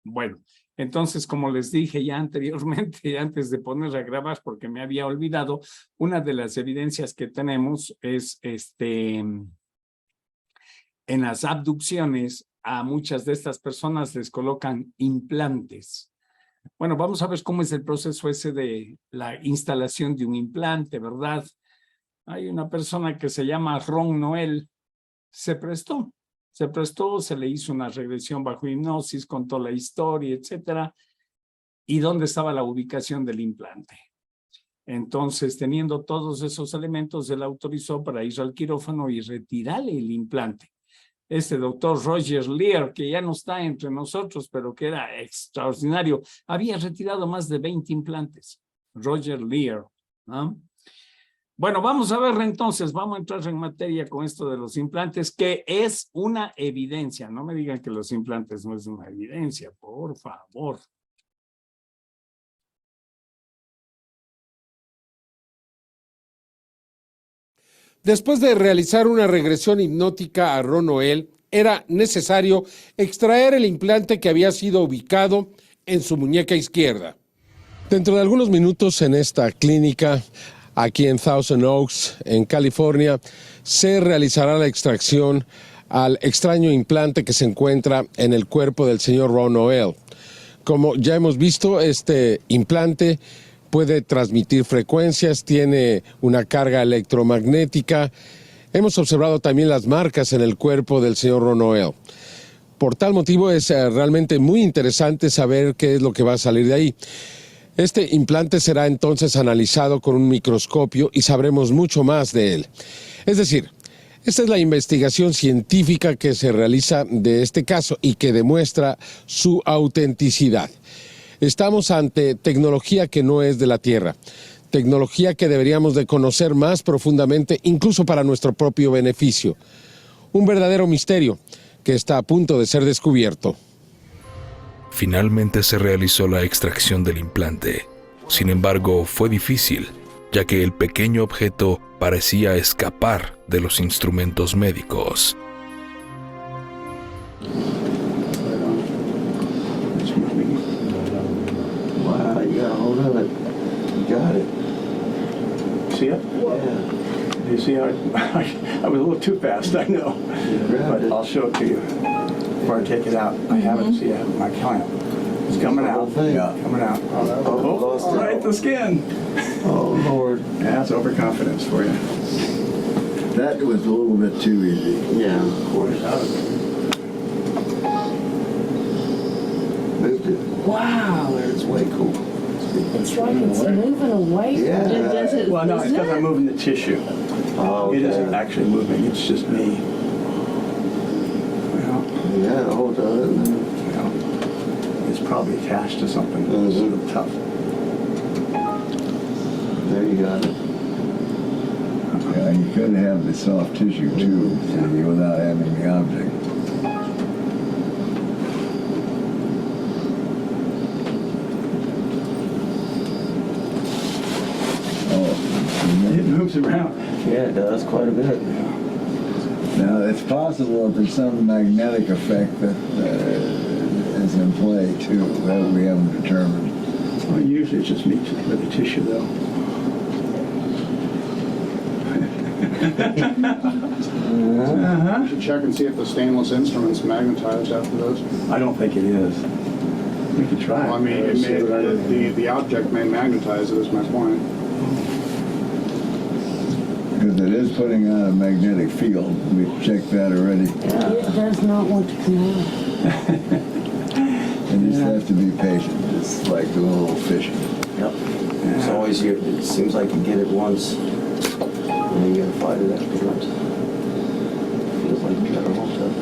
Bueno, entonces, como les dije ya anteriormente, antes de poner a grabar, porque me había olvidado, una de las evidencias que tenemos es en las abducciones, a muchas de estas personas les colocan implantes. Bueno, vamos a ver cómo es el proceso ese de la instalación de un implante, ¿verdad? Hay una persona que se llama Ron Noel, se prestó, se le hizo una regresión bajo hipnosis, contó la historia, etcétera. ¿Y dónde estaba la ubicación del implante? Entonces, teniendo todos esos elementos, él autorizó para ir al quirófano y retirarle el implante. Este doctor Roger Lear, que ya no está entre nosotros, pero que era extraordinario, había retirado más de 20 implantes. Roger Lear, ¿no? Bueno, vamos a ver entonces, vamos a entrar en materia con esto de los implantes, que es una evidencia. No me digan que los implantes no es una evidencia, por favor. Después de realizar una regresión hipnótica a Ron Noel, era necesario extraer el implante que había sido ubicado en su muñeca izquierda. Dentro de algunos minutos en esta clínica, aquí en Thousand Oaks, en California, se realizará la extracción al extraño implante que se encuentra en el cuerpo del señor Ron Noel. Como ya hemos visto, este implante puede transmitir frecuencias, tiene una carga electromagnética. Hemos observado también las marcas en el cuerpo del señor Ron Noel. Por tal motivo es realmente muy interesante saber qué es lo que va a salir de ahí. Este implante será entonces analizado con un microscopio y sabremos mucho más de él. Es decir, esta es la investigación científica que se realiza de este caso y que demuestra su autenticidad. Estamos ante tecnología que no es de la Tierra, tecnología que deberíamos de conocer más profundamente, incluso para nuestro propio beneficio. Un verdadero misterio que está a punto de ser descubierto. Finalmente se realizó la extracción del implante. Sin embargo, fue difícil, ya que el pequeño objeto parecía escapar de los instrumentos médicos. Wow, you got a hold of it. You got it. See it? Yeah. You see how I was a little too fast, I know. But I'll show it to you before I take it out. I have it, see, I have my clamp. It's coming out. Yeah, coming out. Oh, right, the skin. Oh, Lord. Yeah, that's overconfidence for you. That was a little bit too easy. Yeah, of course. Moved it. Wow. It's way cool. It's like it's moving away. Yeah. Does it? Well, no, it's because I'm moving the tissue. Oh, okay. It isn't actually moving, it's just me. Well, You had a hold of it. And it's probably attached to something sort of tough. there you got it. Yeah, you couldn't have the soft tissue too, see, without having the object. It moves around. Yeah, it does quite a bit. Now, it's possible that there's some magnetic effect that is in play too, that we haven't determined. Well, usually it's just me with the tissue, though. You should check and see if the stainless instrument's magnetized after those. I don't think it is. We could try. Well, I mean, it may, the object may magnetize it, is my point. Because it is putting out a magnetic field. We've checked that already. It does not want to come out. And you just have to be patient. It's like a little fishing. Yep. It's always, it seems like you get it once, and then you gotta fight it afterwards. Feels like you got a hold of it.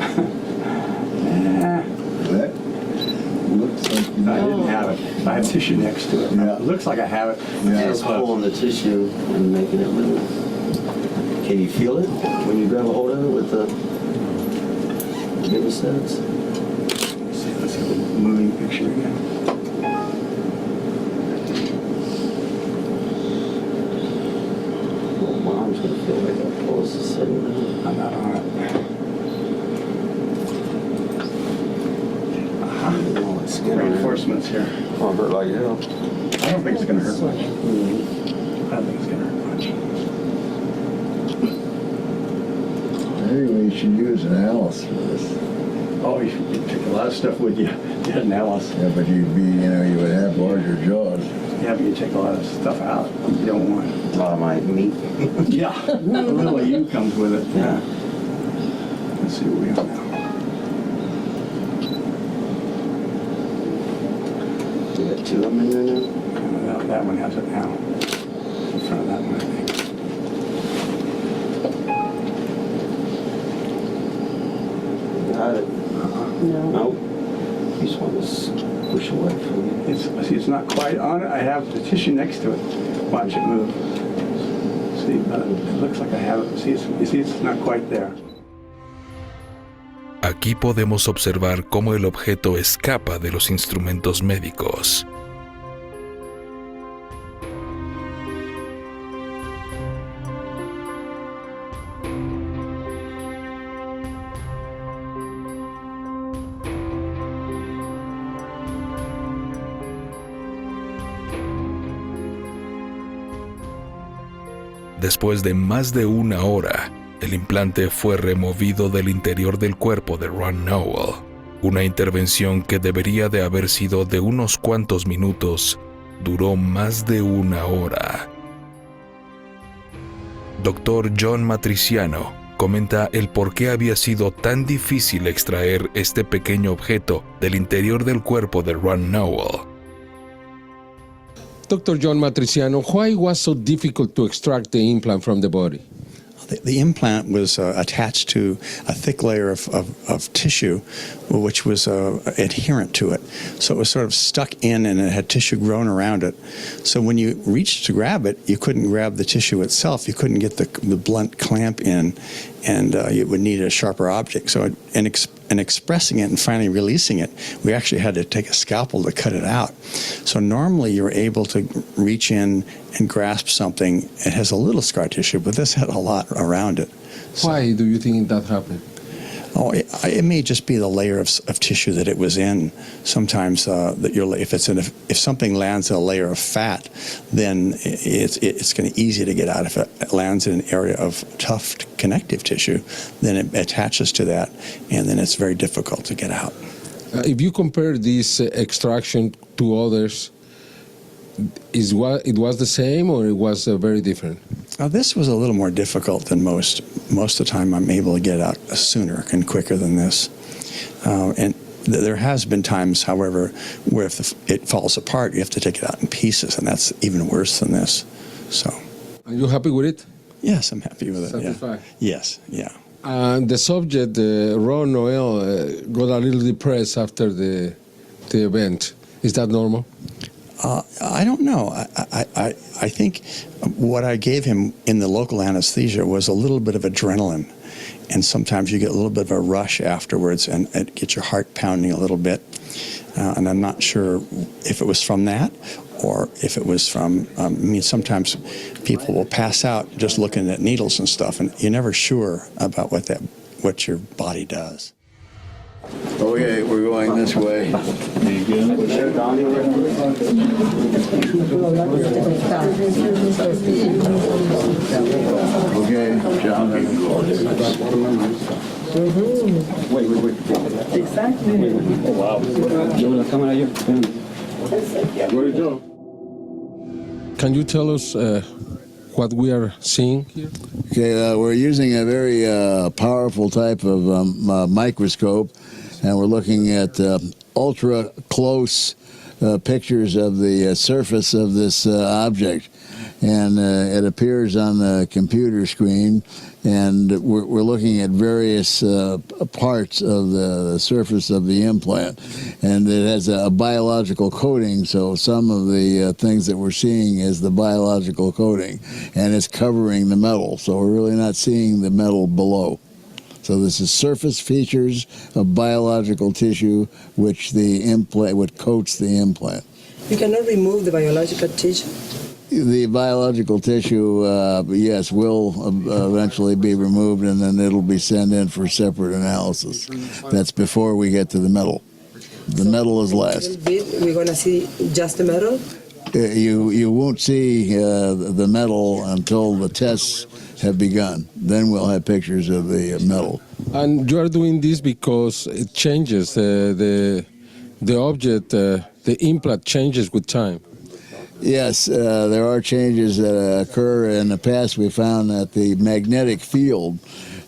That looks like you I didn't have it. I have tissue next to it. Yeah. It looks like I have it. Yeah. Just pulling the tissue and making it move. Can you feel it when you grab a hold of it with the hemostats? Let's see the moving picture again. Well, my arm's gonna feel like that pulse is setting down. I'm not on it. You know, Skin reinforcements here. Oh, hurt like hell. I don't think it's going to hurt much. I don't think it's going to hurt much. Maybe we should use an Alice for this. Oh, you'd take a lot of stuff with you. You had an Alice. Yeah, but you'd be, you would have larger jaws. Yeah, but you take a lot of stuff out. You don't want. A lot of my meat. Yeah, a little of you comes with it. Yeah. Let's see what we have now. You got 2 of them in there now? That one has it now. In front of that one, I think. Got it. No. Nope. You just want to push away from you. See, it's not quite on it. I have the tissue next to it. Watch it move. See, it looks like I have it. See, it's not quite there. Aquí podemos observar cómo el objeto escapa de los instrumentos médicos. Después de más de 1 hora, el implante fue removido del interior del cuerpo de Ron Nowell. Una intervención que debería de haber sido de unos cuantos minutos, duró más de 1 hora. Dr. John Matriciano comenta el por qué había sido tan difícil extraer este pequeño objeto del interior del cuerpo de Ron Nowell. Dr. John Matriciano, why was so difficult to extract the implant from the body? The implant was attached to a thick layer of tissue, which was adherent to it. So it was sort of stuck in, and it had tissue grown around it. So when you reached to grab it, you couldn't grab the tissue itself. You couldn't get the blunt clamp in, and you would need a sharper object. So in expressing it and finally releasing it, we actually had to take a scalpel to cut it out. So normally you're able to reach in and grasp something. It has a little scar tissue, but this had a lot around it. Why do you think that happened? Oh, it may just be the layer of tissue that it was in. Sometimes if something lands in a layer of fat, then it's going to be easy to get out. If it lands in an area of tough connective tissue, then it attaches to that, and then it's very difficult to get out. If you compare this extraction to others, it was the same or it was very different? This was a little more difficult than most. Most of the time I'm able to get out sooner and quicker than this. And there has been times, however, where if it falls apart, you have to take it out in pieces, and that's even worse than this. So. Are you happy with it? Yes, I'm happy with it. Satisfied? Yeah. Yes, yeah. The subject, Ron Nowell, got a little depressed after the event. Is that normal? I don't know. I think what I gave him in the local anesthesia was a little bit of adrenaline. And sometimes you get a little bit of a rush afterwards, and it gets your heart pounding a little bit. And I'm not sure if it was from that or if it was from, sometimes people will pass out just looking at needles and stuff, and you're never sure about what your body does. Okay, we're going this way. Okay, John. Wait. Exactly. Oh, wow. You want to come out here? Where'd it go? Can you tell us what we are seeing here? Okay, we're using a very powerful type of microscope, and we're looking at ultra close pictures of the surface of this object. And it appears on the computer screen, and we're looking at various parts of the surface of the implant. And it has a biological coating, so some of the things that we're seeing is the biological coating, and it's covering the metal, so we're really not seeing the metal below. So this is surface features of biological tissue which coats the implant. You cannot remove the biological tissue? The biological tissue, yes, will eventually be removed, and then it'll be sent in for separate analysis. That's before we get to the metal. The metal is A last. little bit, we're going to see just the metal. You won't see the metal until the tests have begun. Then we'll have pictures of the metal. And you are doing this because it changes the object, the implant changes with time. Yes, there are changes that occur. In the past, we found that the magnetic field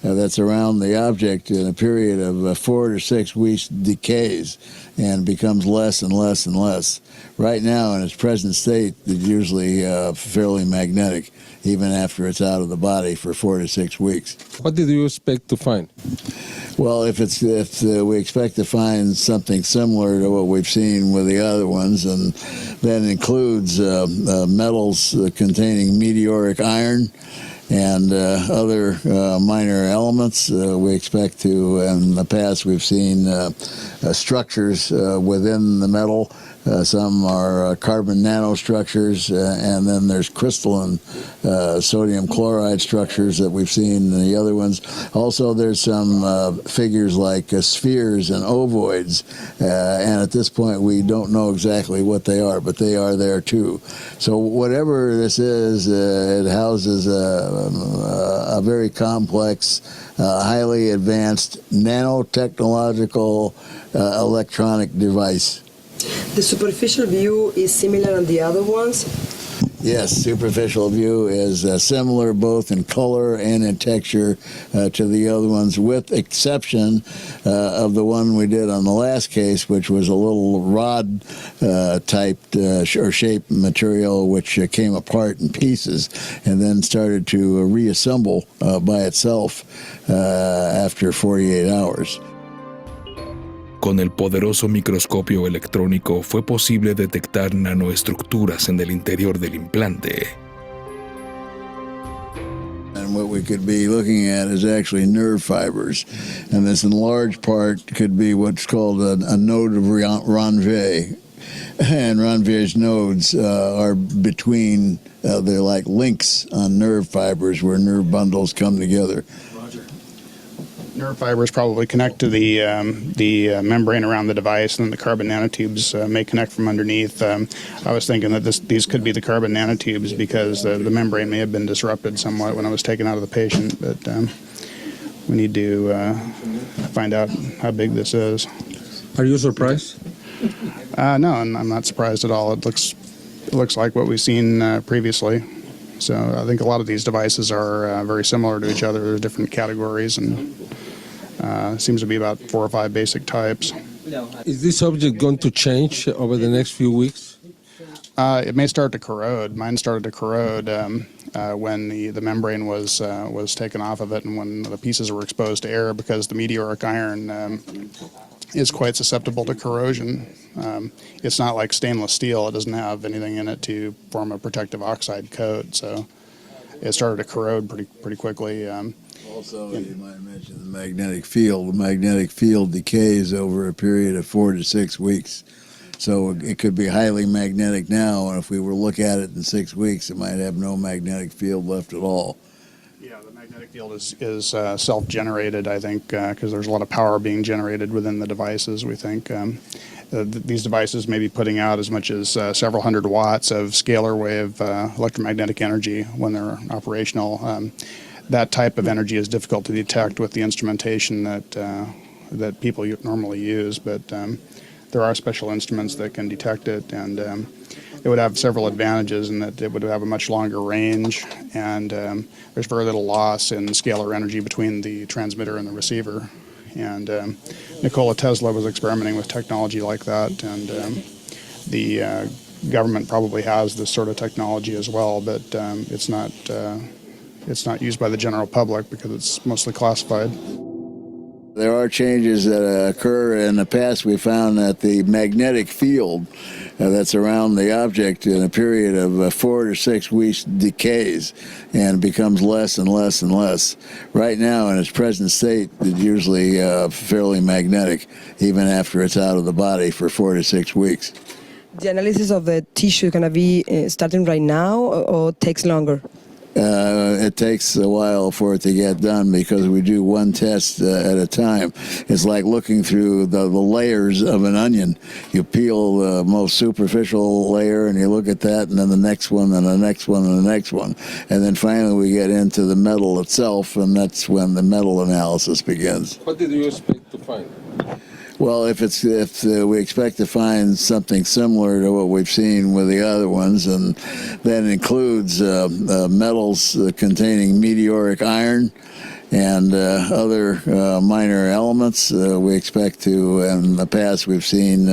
that's around the object in a period of 4 to 6 weeks decays and becomes less and less and less. Right now, in its present state, it's usually fairly magnetic, even after it's out of the body for 4 to 6 weeks. What did you expect to find? Well, if we expect to find something similar to what we've seen with the other ones, and that includes metals containing meteoric iron and other minor elements, we expect to. In the past, we've seen structures within the metal. Some are carbon nanostructures, and then there's crystalline sodium chloride structures that we've seen in the other ones. Also, there's some figures like spheres and ovoids, and at this point we don't know exactly what they are, but they are there too. So whatever this is, it houses a very complex, highly advanced nanotechnological electronic device. The superficial view is similar on the other ones. Yes, superficial view is similar both in color and in texture to the other ones, with exception of the one we did on the last case, which was a little rod typed or shaped material which came apart in pieces and then started to reassemble by itself after 48 hours. Con el poderoso microscopio electrónico fue posible detectar nanoestructuras en el interior del implante. And what we could be looking at is actually nerve fibers. And this in large part could be what's called a node of Ranvier. And Ranvier's nodes are between, they're like links on nerve fibers where nerve bundles come together. Nerve fibers probably connect to the membrane around the device, and then the carbon nanotubes may connect from underneath. I was thinking that these could be the carbon nanotubes because the membrane may have been disrupted somewhat when I was taken out of the patient, but we need to find out how big this is. Are you surprised? No, I'm not surprised at all. It looks like what we've seen previously. So I think a lot of these devices are very similar to each other. There's different categories, and seems to be about 4 or 5 basic types. Is this object going to change over the next few weeks? It may start to corrode. Mine started to corrode when the membrane was taken off of it, and when the pieces were exposed to air, because the meteoric iron is quite susceptible to corrosion. It's not like stainless steel. It doesn't have anything in it to form a protective oxide coat, so it started to corrode pretty quickly. Also, you might mention the magnetic field. The magnetic field decays over a period of 4 to 6 weeks. So it could be highly magnetic now, and if we were to look at it in 6 weeks, it might have no magnetic field left at all. Yeah, the magnetic field is self-generated, I think, because there's a lot of power being generated within the devices, we think. These devices may be putting out as much as several hundred watts of scalar wave electromagnetic energy when they're operational. That type of energy is difficult to detect with the instrumentation that people normally use, but there are special instruments that can detect it, and it would have several advantages in that it would have a much longer range, and there's very little loss in scalar energy between the transmitter and the receiver. And Nikola Tesla was experimenting with technology like that, and the government probably has this sort of technology as well, but it's not used by the general public because it's mostly classified. There are changes that occur. In the past, we found that the magnetic field that's around the object in a period of 4 to 6 weeks decays and becomes less and less and less. Right now, in its present state, it's usually fairly magnetic, even after it's out of the body for 4 to 6 weeks. The analysis of the tissue is going to be starting right now, or takes longer? it takes a while for it to get done because we do one test at a time. It's like looking through the layers of an onion. You peel the most superficial layer and you look at that, and then the next one, and the next one, and the next one. And then finally we get into the metal itself, and that's when the metal analysis begins. What did you expect to find? Well, if we expect to find something similar to what we've seen with the other ones, and that includes metals containing meteoric iron and other minor elements, we expect to. In the past, we've seen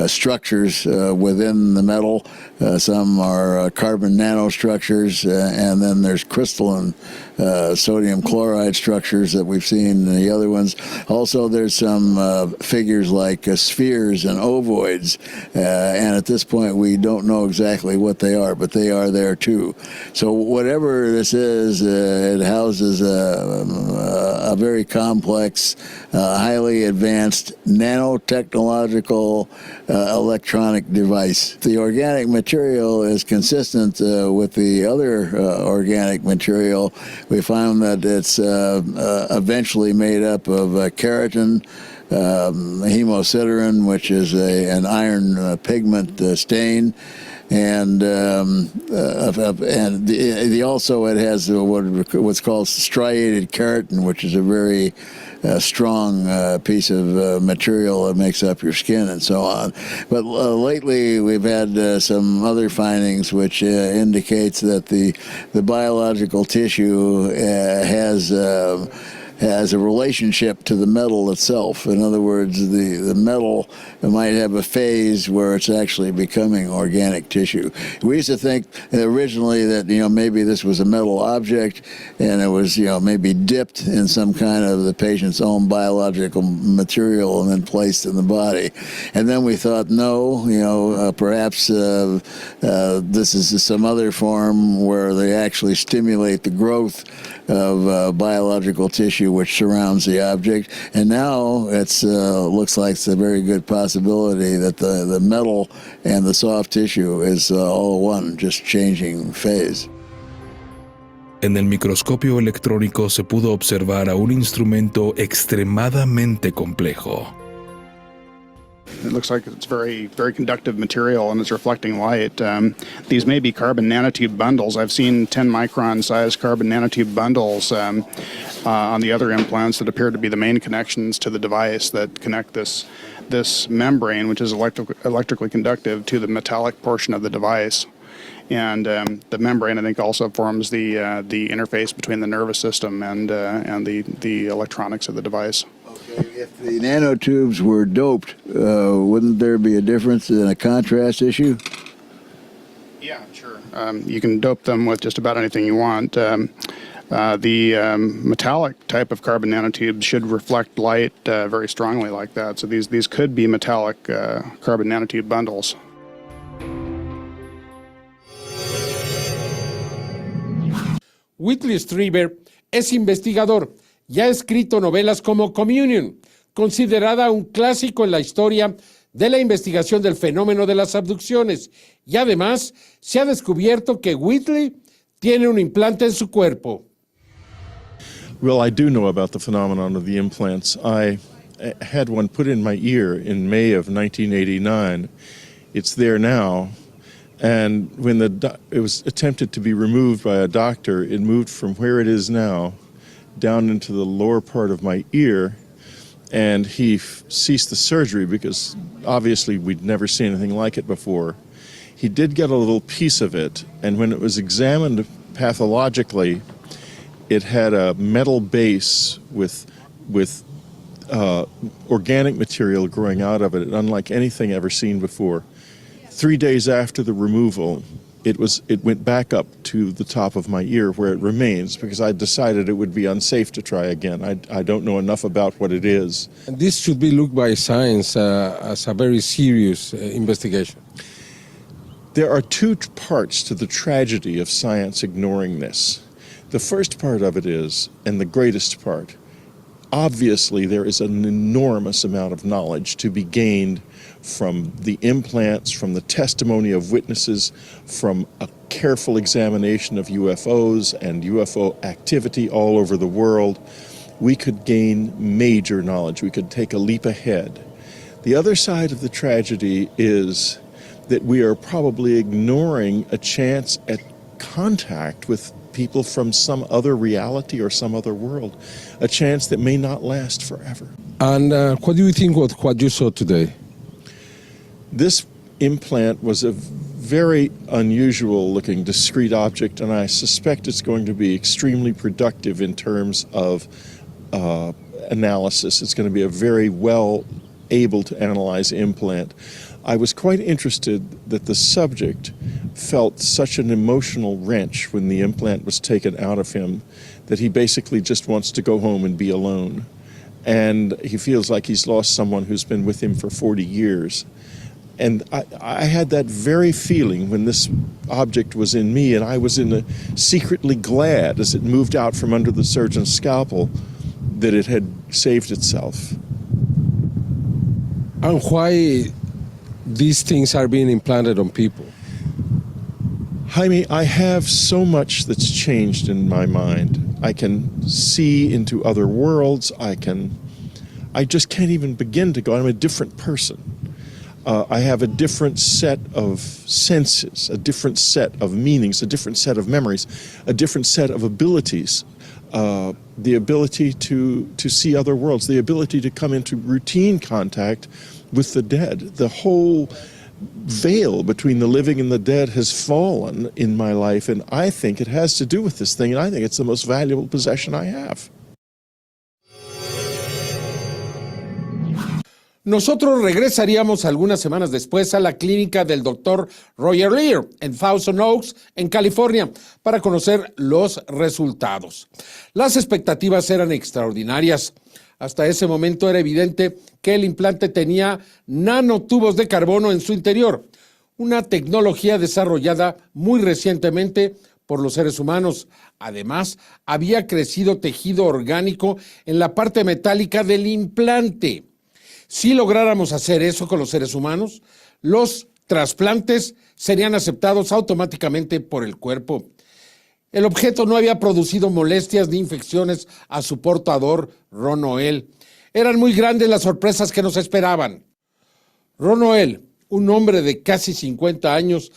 structures within the metal. Some are carbon nanostructures, and then there's crystalline sodium chloride structures that we've seen in the other ones. Also, there's some figures like spheres and ovoids, and at this point we don't know exactly what they are, but they are there too. So whatever this is, it houses a very complex, highly advanced nanotechnological electronic device. The organic material is consistent with the other organic material. We found that it's eventually made up of keratin, hemosiderin, which is an iron pigment stain, and also it has what's called striated keratin, which is a very strong piece of material that makes up your skin and so on. But lately we've had some other findings which indicates that the biological tissue has a relationship to the metal itself. In other words, the metal might have a phase where it's actually becoming organic tissue. We used to think originally that, maybe this was a metal object and it was, maybe dipped in some kind of the patient's own biological material and then placed in the body. And then we thought, no, perhaps this is some other form where they actually stimulate the growth of biological tissue which surrounds the object. And now it's looks like it's a very good possibility that the metal and the soft tissue is all one, just changing phase. En el microscopio electrónico se pudo observar a un instrumento extremadamente complejo. It looks like it's very, very conductive material and it's reflecting light. These may be carbon nanotube bundles. I've seen 10-micron size carbon nanotube bundles on the other implants that appear to be the main connections to the device that connect this membrane, which is electrically conductive, to the metallic portion of the device. And the membrane, I think, also forms the interface between the nervous system and the electronics of the device. If the nanotubes were doped, wouldn't there be a difference in a contrast issue? Yeah, sure. You can dope them with just about anything you want. The metallic type of carbon nanotubes should reflect light very strongly like that. So these could be metallic carbon nanotube bundles. Whitley Strieber es investigador y ha escrito novelas como Communion, considerada un clásico en la historia de la investigación del fenómeno de las abducciones, y además se ha descubierto que Whitley tiene un implante en su cuerpo. Well, I do know about the phenomenon of the implants. I had one put in my ear in May of 1989. It's there now. And when it was attempted to be removed by a doctor, it moved from where it is now down into the lower part of my ear, and he ceased the surgery because obviously we'd never seen anything like it before. He did get a little piece of it, and when it was examined pathologically, it had a metal base with organic material growing out of it, unlike anything ever seen before. 3 days after the removal, it went back up to the top of my ear where it remains because I decided it would be unsafe to try again. I don't know enough about what it is. And this should be looked by science as a very serious investigation. There are two parts to the tragedy of science ignoring this. The first part of it is, and the greatest part, obviously there is an enormous amount of knowledge to be gained from the implants, from the testimony of witnesses, from a careful examination of UFOs and UFO activity all over the world. We could gain major knowledge. We could take a leap ahead. The other side of the tragedy is that we are probably ignoring a chance at contact with people from some other reality or some other world, a chance that may not last forever. And what do you think of what you saw today? This implant was a very unusual looking discrete object, and I suspect it's going to be extremely productive in terms of analysis. It's going to be a very well able to analyze implant. I was quite interested that the subject felt such an emotional wrench when the implant was taken out of him that he basically just wants to go home and be alone. And he feels like he's lost someone who's been with him for 40 years. And I had that very feeling when this object was in me, and I was secretly glad as it moved out from under the surgeon's scalpel that it had saved itself. And why these things are being implanted on people? Jaime, I have so much that's changed in my mind. I can see into other worlds. I just can't even begin to go. I'm a different person. I have a different set of senses, a different set of meanings, a different set of memories, a different set of abilities. The ability to see other worlds, the ability to come into routine contact with the dead. The whole veil between the living and the dead has fallen in my life, and I think it has to do with this thing, and I think it's the most valuable possession I have. Nosotros regresaríamos algunas semanas después a la clínica del Dr. Roger Leir en Thousand Oaks, en California, para conocer los resultados. Las expectativas eran extraordinarias. Hasta ese momento era evidente que el implante tenía nanotubos de carbono en su interior, una tecnología desarrollada muy recientemente por los seres humanos. Además, había crecido tejido orgánico en la parte metálica del implante. Si lográramos hacer eso con los seres humanos, los trasplantes serían aceptados automáticamente por el cuerpo. El objeto no había producido molestias ni infecciones a su portador, Ron Noel. Eran muy grandes las sorpresas que nos esperaban. Ron Noel, un hombre de casi 50 años,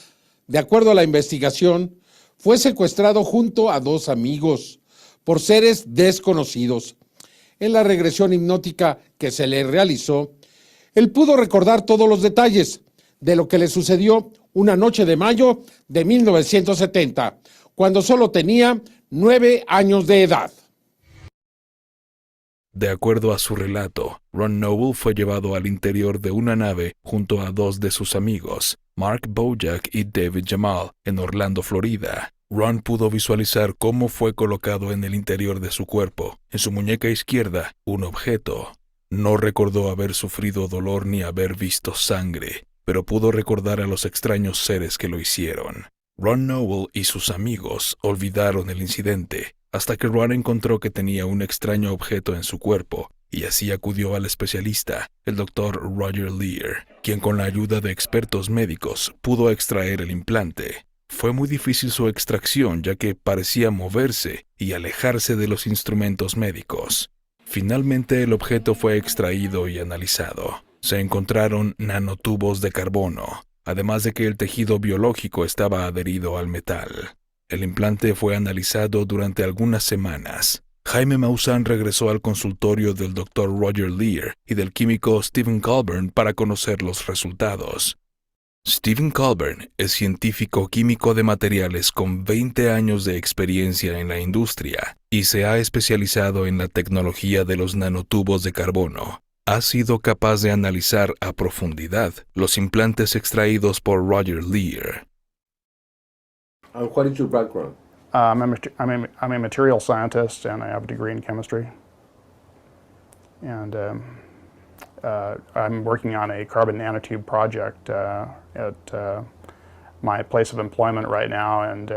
de acuerdo a la investigación, fue secuestrado junto a 2 amigos por seres desconocidos. En la regresión hipnótica que se le realizó, él pudo recordar todos los detalles de lo que le sucedió una noche de mayo de 1970, cuando solo tenía 9 años de edad. De acuerdo a su relato, Ron Noble fue llevado al interior de una nave junto a 2 de sus amigos, Mark Bojack y David Jamal, en Orlando, Florida. Ron pudo visualizar cómo fue colocado en el interior de su cuerpo, en su muñeca izquierda, un objeto. No recordó haber sufrido dolor ni haber visto sangre, pero pudo recordar a los extraños seres que lo hicieron. Ron Noble y sus amigos olvidaron el incidente, hasta que Ron encontró que tenía un extraño objeto en su cuerpo, y así acudió al especialista, el Dr. Roger Leir, quien con la ayuda de expertos médicos pudo extraer el implante. Fue muy difícil su extracción, ya que parecía moverse y alejarse de los instrumentos médicos. Finalmente el objeto fue extraído y analizado. Se encontraron nanotubos de carbono, además de que el tejido biológico estaba adherido al metal. El implante fue analizado durante algunas semanas. Jaime Maussan regresó al consultorio del Dr. Roger Leir y del químico Stephen Colburn para conocer los resultados. Stephen Colburn es científico químico de materiales con 20 años de experiencia en la industria y se ha especializado en la tecnología de los nanotubos de carbono. Ha sido capaz de analizar a profundidad los implantes extraídos por Roger Leir. And what is your background? I'm a material scientist, and I have a degree in chemistry. And I'm working on a carbon nanotube project at my place of employment right now, and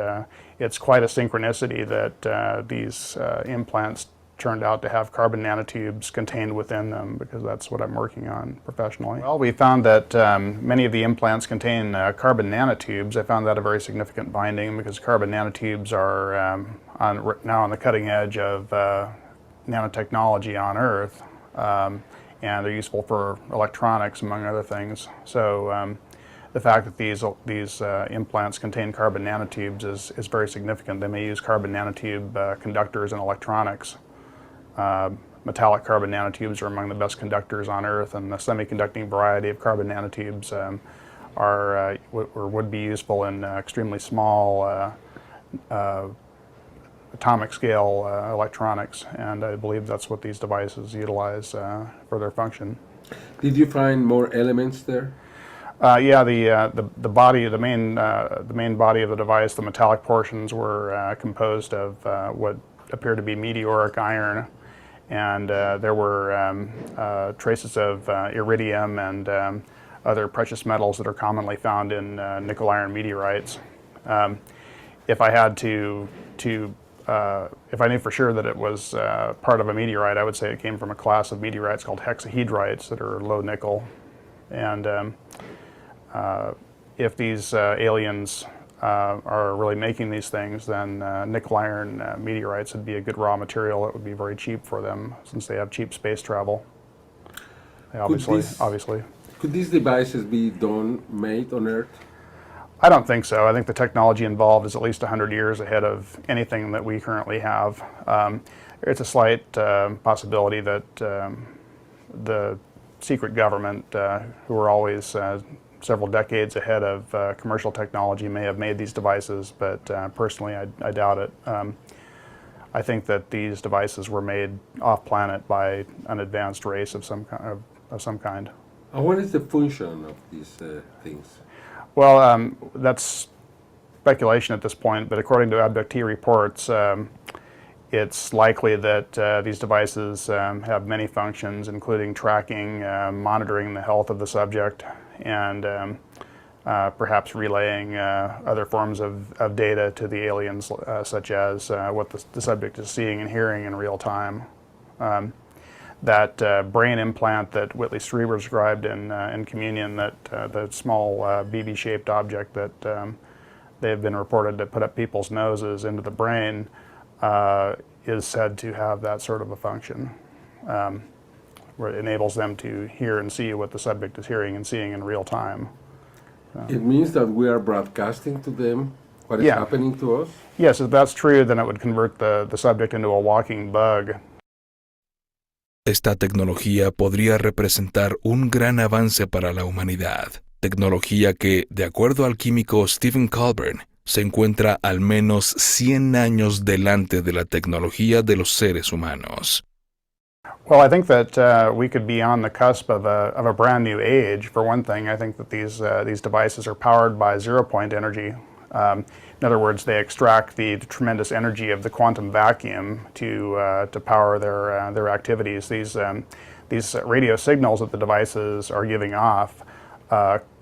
it's quite a synchronicity that these implants turned out to have carbon nanotubes contained within them, because that's what I'm working on professionally. Well, we found that many of the implants contain carbon nanotubes. I found that a very significant finding, because carbon nanotubes are now on the cutting edge of nanotechnology on Earth, and they're useful for electronics, among other things. So the fact that these implants contain carbon nanotubes is very significant. They may use carbon nanotube conductors in electronics. Metallic carbon nanotubes are among the best conductors on Earth, and the semiconducting variety of carbon nanotubes would be useful in extremely small atomic scale electronics, and I believe that's what these devices utilize for their function. Did you find more elements there? Yeah, the body, the main body of the device, the metallic portions were composed of what appeared to be meteoric iron, and there were traces of iridium and other precious metals that are commonly found in nickel iron meteorites. If I had if I knew for sure that it was part of a meteorite, I would say it came from a class of meteorites called hexahedrites that are low nickel. And if these aliens are really making these things, then nickel iron meteorites would be a good raw material. It would be very cheap for them, since they have cheap space travel. Obviously. Could these devices be made on Earth? I don't think so. I think the technology involved is at least 100 years ahead of anything that we currently have. It's a slight possibility that the secret government, who are always several decades ahead of commercial technology, may have made these devices, but personally I doubt it. I think that these devices were made off-planet by an advanced race of some kind. And what is the function of these things? Well, that's speculation at this point, but according to abductee reports, it's likely that these devices have many functions, including tracking, monitoring the health of the subject, and perhaps relaying other forms of data to the aliens, such as what the subject is seeing and hearing in real time. That brain implant that Whitley Strieber described in Communion, that the small BB-shaped object that they've been reported to put up people's noses into the brain, is said to have that sort of a function, where it enables them to hear and see what the subject is hearing and seeing in real time. It means that we are broadcasting to them what is happening to us? Yes, if that's true, then it would convert the subject into a walking bug. Esta tecnología podría representar un gran avance para la humanidad, tecnología que, de acuerdo al químico Stephen Colburn, se encuentra al menos 100 años delante de la tecnología de los seres humanos. Well, I think that we could be on the cusp of a brand new age. For one thing, I think that these devices are powered by zero-point energy. In other words, they extract the tremendous energy of the quantum vacuum to power their activities. These radio signals that the devices are giving off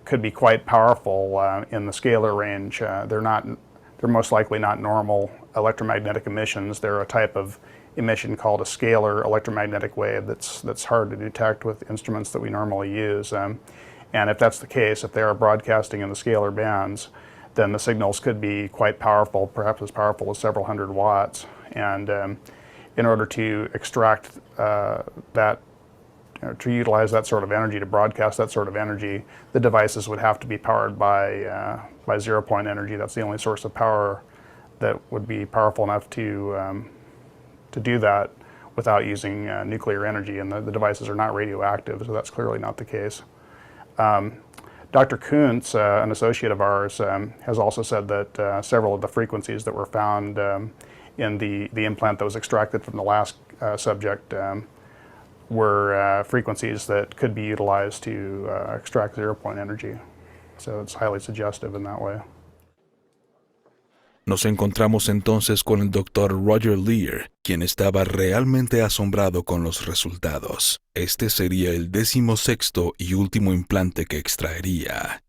could be quite powerful in the scalar range. They're most likely not normal electromagnetic emissions. They're a type of emission called a scalar electromagnetic wave that's hard to detect with instruments that we normally use. And if that's the case, if they are broadcasting in the scalar bands, then the signals could be quite powerful, perhaps as powerful as several hundred watts. And in order to extract that, to utilize that sort of energy, to broadcast that sort of energy, the devices would have to be powered by zero-point energy. That's the only source of power that would be powerful enough to do that without using nuclear energy, and the devices are not radioactive, so that's clearly not the case. Dr. Kuntz, an associate of ours, has also said that several of the frequencies that were found in the implant that was extracted from the last subject were frequencies that could be utilized to extract zero-point energy. So it's highly suggestive in that way. Nos encontramos entonces con el Dr. Roger Leir, quien estaba realmente asombrado con los resultados. Este sería el 16º y último implante que extraería.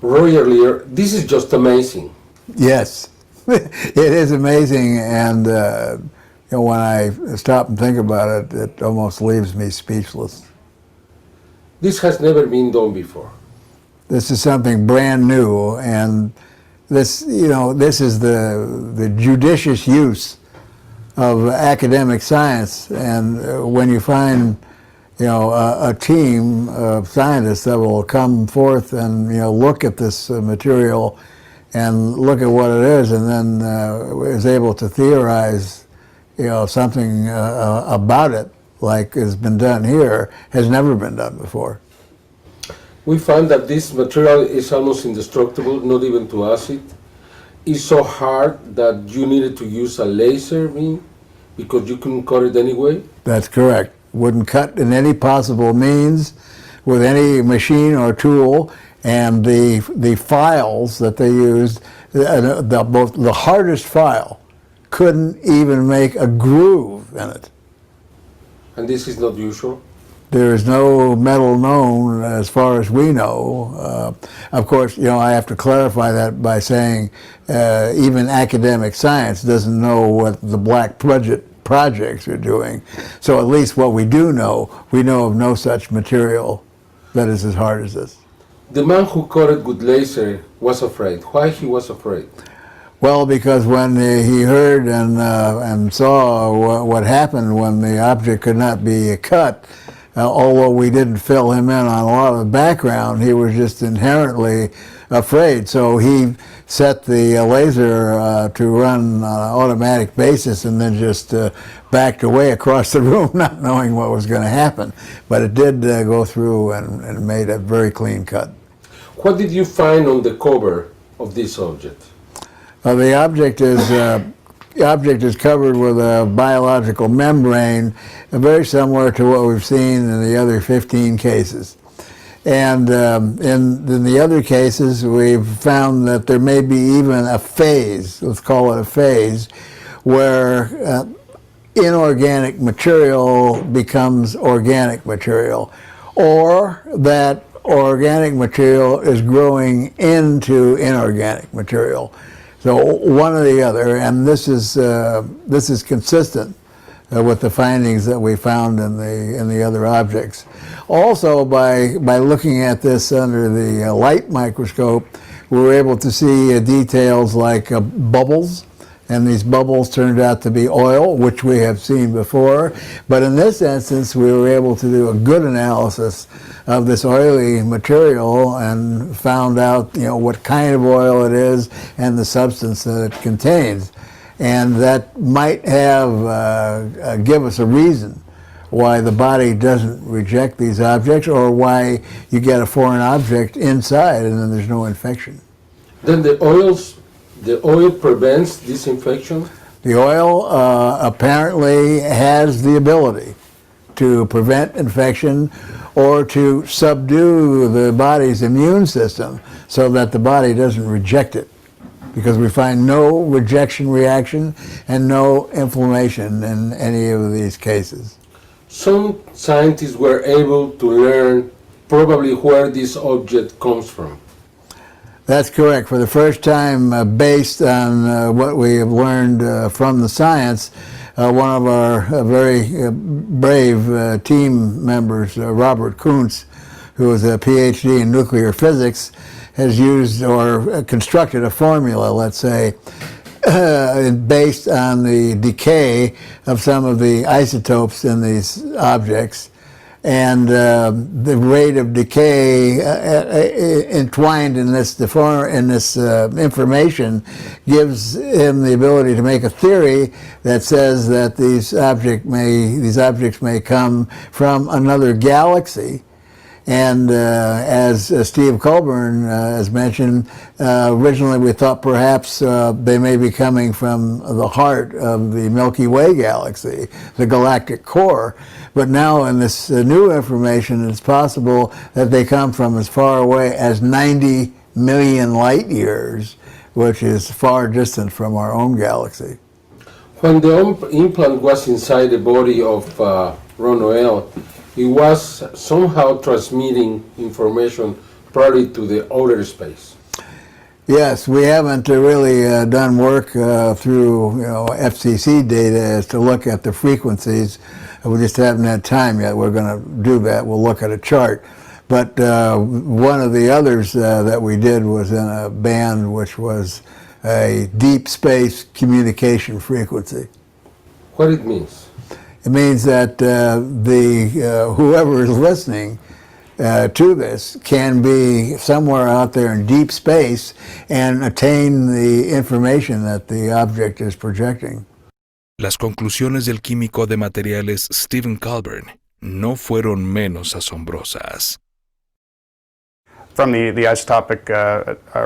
Roger Leir, this is just amazing. Yes. it is amazing, and when I stop and think about it, it almost leaves me speechless. This has never been done before. This is something brand new, and this is the judicious use of academic science. And when you find, a team of scientists that will come forth and look at this material and look at what it is, and then is able to theorize, something about it, like has been done here, has never been done before. We found that this material is almost indestructible, not even to acid. It's so hard that you needed to use a laser beam because you couldn't cut it anyway. That's correct. Wouldn't cut in any possible means with any machine or tool, and the files that they used, the hardest file, couldn't even make a groove in it. And this is not usual? There is no metal known, as far as we know. Of course, I have to clarify that by saying even academic science doesn't know what the black projects are doing. So at least what we do know, we know of no such material that is as hard as this. The man who cut it with laser was afraid. Why he was afraid? Well, because when he heard and saw what happened when the object could not be cut, although we didn't fill him in on a lot of the background, he was just inherently afraid. So he set the laser to run on an automatic basis and then just backed away across the room, not knowing what was going to happen. But it did go through and made a very clean cut. What did you find on the cover of this object? The object is covered with a biological membrane, very similar to what we've seen in the other 15 cases. And in the other cases, we've found that there may be even a phase, let's call it a phase, where inorganic material becomes organic material, or that organic material is growing into inorganic material. So one or the other, and this is consistent with the findings that we found in the other objects. Also, by looking at this under the light microscope, we were able to see details like bubbles, and these bubbles turned out to be oil, which we have seen before. But in this instance, we were able to do a good analysis of this oily material and found out, what kind of oil it is and the substance that it contains. And that might have give us a reason why the body doesn't reject these objects, or why you get a foreign object inside and then there's no infection. Then the oil prevents this infection? The oil apparently has the ability to prevent infection or to subdue the body's immune system so that the body doesn't reject it, because we find no rejection reaction and no inflammation in any of these cases. Some scientists were able to learn probably where this object comes from. That's correct. For the first time, based on what we have learned from the science, one of our very brave team members, Robert Kuntz, who is a PhD in nuclear physics, has used or constructed a formula, let's say, based on the decay of some of the isotopes in these objects, and the rate of decay entwined in this information gives him the ability to make a theory that says that these objects may come from another galaxy. And as Steve Colburn has mentioned, originally we thought perhaps they may be coming from the heart of the Milky Way galaxy, the galactic core. But now in this new information, it's possible that they come from as far away as 90 million light years, which is far distant from our own galaxy. When the implant was inside the body of Ron Noel, it was somehow transmitting information probably to the outer space. Yes, we haven't really done work through FCC data as to look at the frequencies. We just haven't had time yet. We're going to do that. We'll look at a chart. But one of the others that we did was in a band which was a deep space communication frequency. What it means? It means that whoever is listening to this can be somewhere out there in deep space and attain the information that the object is projecting. Las conclusiones del químico de materiales Stephen Colburn no fueron menos asombrosas. From the isotopic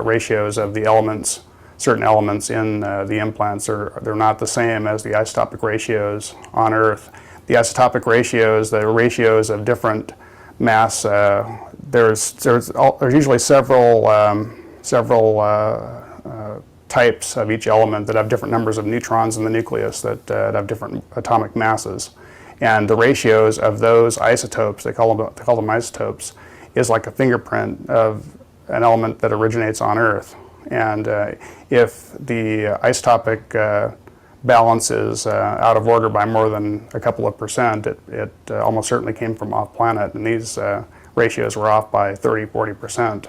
ratios of the elements, certain elements in the implants they're not the same as the isotopic ratios on Earth. The isotopic ratios, the ratios of different mass, there's usually several types of each element that have different numbers of neutrons in the nucleus that have different atomic masses, and the ratios of those isotopes, they call them isotopes, is like a fingerprint of an element that originates on Earth. And if the isotopic balance is out of order by more than a couple of percent, it almost certainly came from off-planet, and these ratios were off by 30–40%.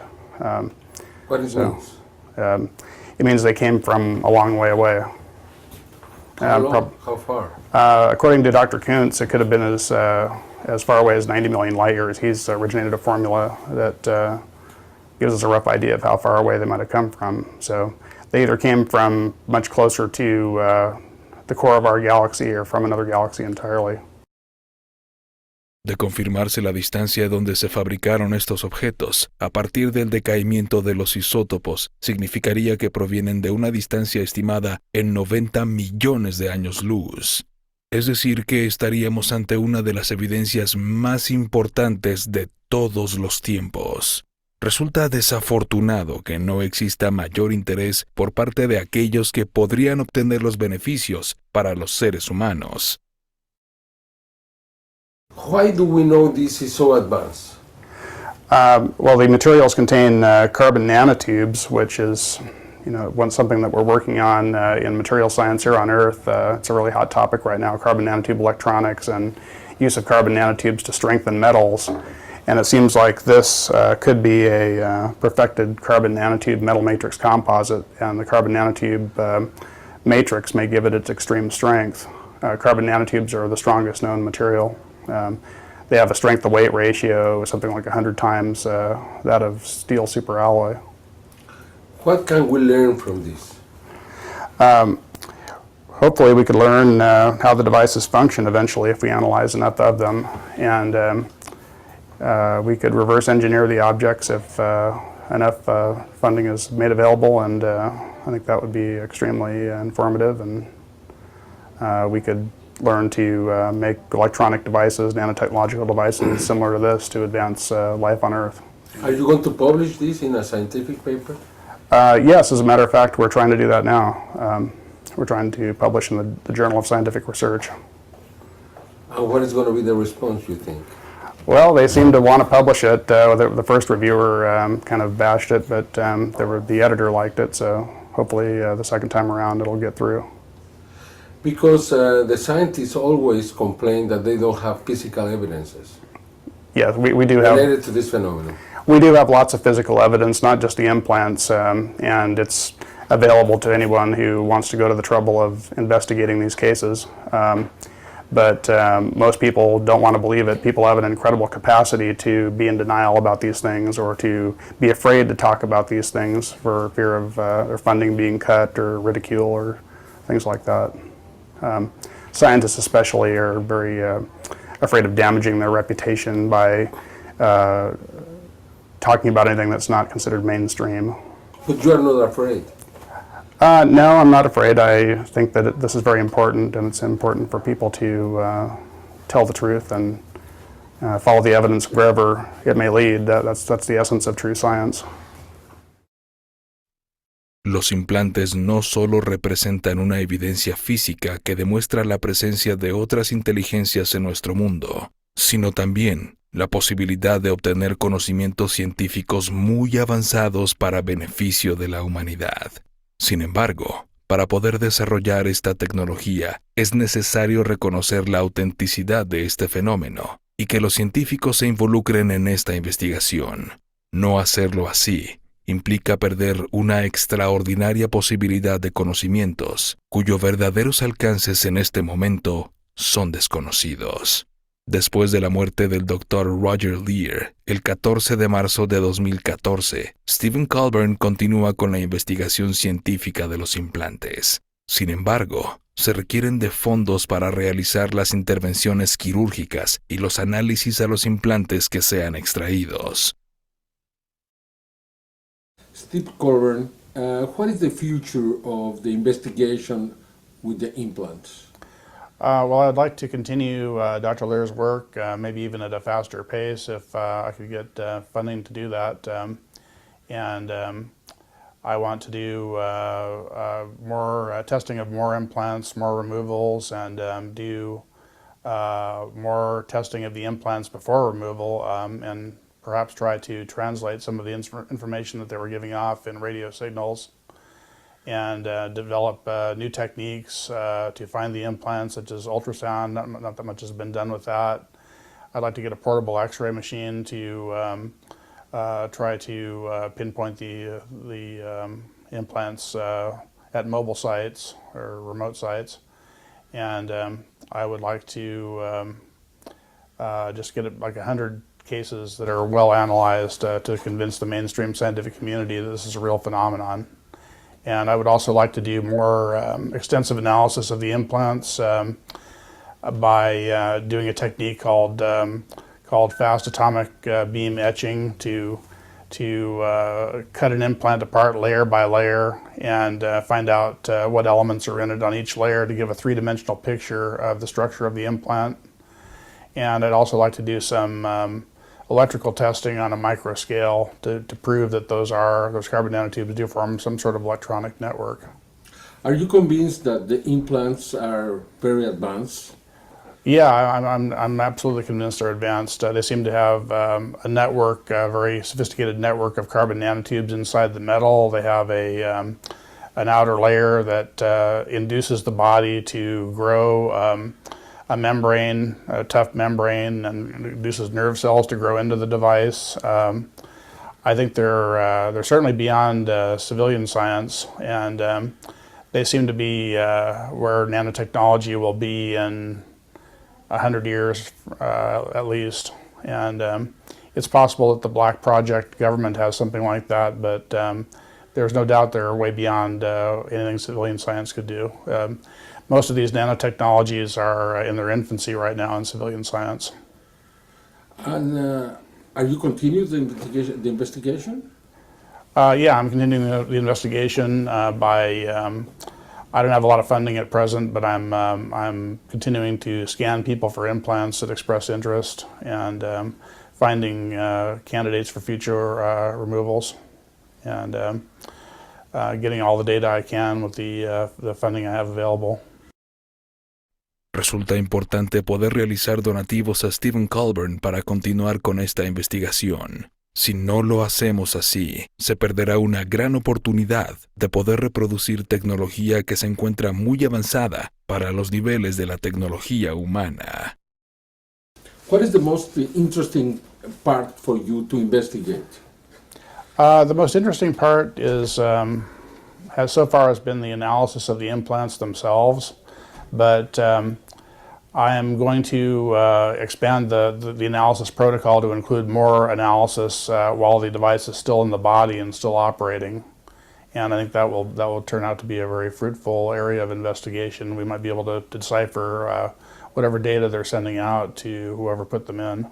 What does it mean? It means they came from a long way away. How far? According to Dr. Kuntz, it could have been as far away as 90 million light years. He's originated a formula that gives us a rough idea of how far away they might have come from. So they either came from much closer to the core of our galaxy or from another galaxy entirely. De confirmarse la distancia donde se fabricaron estos objetos, a partir del decaimiento de los isótopos, significaría que provienen de una distancia estimada en 90 millones de años luz. Es decir, que estaríamos ante una de las evidencias más importantes de todos los tiempos. Resulta desafortunado que no exista mayor interés por parte de aquellos que podrían obtener los beneficios para los seres humanos. Why do we know this is so advanced? Well, the materials contain carbon nanotubes, which is something that we're working on in material science here on Earth. It's a really hot topic right now, carbon nanotube electronics and use of carbon nanotubes to strengthen metals. And it seems like this could be a perfected carbon nanotube metal matrix composite, and the carbon nanotube matrix may give it its extreme strength. Carbon nanotubes are the strongest known material. They have a strength-to-weight ratio, something like 100 times that of steel superalloy. What can we learn from this? Hopefully we could learn how the devices function eventually if we analyze enough of them, and we could reverse engineer the objects if enough funding is made available, and I think that would be extremely informative, and we could learn to make electronic devices, nanotechnological devices similar to this to advance life on Earth. Are you going to publish this in a scientific paper? Yes, as a matter of fact, we're trying to do that now. We're trying to publish in the Journal of Scientific Research. And what is going to be the response, you think? Well, they seem to want to publish it. The first reviewer kind of bashed it, but the editor liked it, so hopefully the second time around it'll get through. Because the scientists always complain that they don't have physical evidences. Yes, we do have related to this phenomenon. We do have lots of physical evidence, not just the implants, and it's available to anyone who wants to go to the trouble of investigating these cases. But most people don't want to believe it. People have an incredible capacity to be in denial about these things, or to be afraid to talk about these things for fear of their funding being cut or ridicule or things like that. Scientists especially are very afraid of damaging their reputation by talking about anything that's not considered mainstream. But you are not afraid? No, I'm not afraid. I think that this is very important, and it's important for people to tell the truth and follow the evidence wherever it may lead. That's the essence of true science. Los implantes no solo representan una evidencia física que demuestra la presencia de otras inteligencias en nuestro mundo, sino también la posibilidad de obtener conocimientos científicos muy avanzados para beneficio de la humanidad. Sin embargo, para poder desarrollar esta tecnología, es necesario reconocer la autenticidad de este fenómeno y que los científicos se involucren en esta investigación. No hacerlo así implica perder una extraordinaria posibilidad de conocimientos cuyos verdaderos alcances en este momento son desconocidos. Después de la muerte del Dr. Roger Leir, el 14 de marzo de 2014, Stephen Colburn continúa con la investigación científica de los implantes. Sin embargo, se requieren de fondos para realizar las intervenciones quirúrgicas y los análisis a los implantes que sean extraídos. Steve Colburn, what is the future of the investigation with the implants? Well, I'd like to continue Dr. Leir's work, maybe even at a faster pace if I could get funding to do that. I want to do more testing of more implants, more removals, and do more testing of the implants before removal, and perhaps try to translate some of the information that they were giving off in radio signals, and develop new techniques to find the implants, such as ultrasound. Not that much has been done with that. I'd like to get a portable X-ray machine to try to pinpoint the implants at mobile sites or remote sites. And I would like to just get like 100 cases that are well analyzed to convince the mainstream scientific community that this is a real phenomenon. And I would also like to do more extensive analysis of the implants by doing a technique called fast atomic beam etching to cut an implant apart layer by layer and find out what elements are in it on each layer to give a three-dimensional picture of the structure of the implant. And I'd also like to do some electrical testing on a micro scale to prove that those carbon nanotubes do form some sort of electronic network. Are you convinced that the implants are very advanced? Yeah, I'm absolutely convinced they're advanced. They seem to have a network, a very sophisticated network of carbon nanotubes inside the metal. They have an outer layer that induces the body to grow a membrane, a tough membrane, and induces nerve cells to grow into the device. I think they're certainly beyond civilian science, and they seem to be where nanotechnology will be in 100 years at least. And it's possible that the Black Project government has something like that, but there's no doubt they're way beyond anything civilian science could do. Most of these nanotechnologies are in their infancy right now in civilian science. And are you continuing the investigation? Yeah, I'm continuing the investigation by. I don't have a lot of funding at present, but I'm continuing to scan people for implants that express interest and finding candidates for future removals, and getting all the data I can with the funding I have available. Resulta importante poder realizar donativos a Stephen Colburn para continuar con esta investigación. Si no lo hacemos así, se perderá una gran oportunidad de poder reproducir tecnología que se encuentra muy avanzada para los niveles de la tecnología humana. What is the most interesting part for you to investigate? The most interesting part is so far has been the analysis of the implants themselves, but I am going to expand the analysis protocol to include more analysis while the device is still in the body and still operating, and I think that will turn out to be a very fruitful area of investigation. We might be able to decipher whatever data they're sending out to whoever put them in.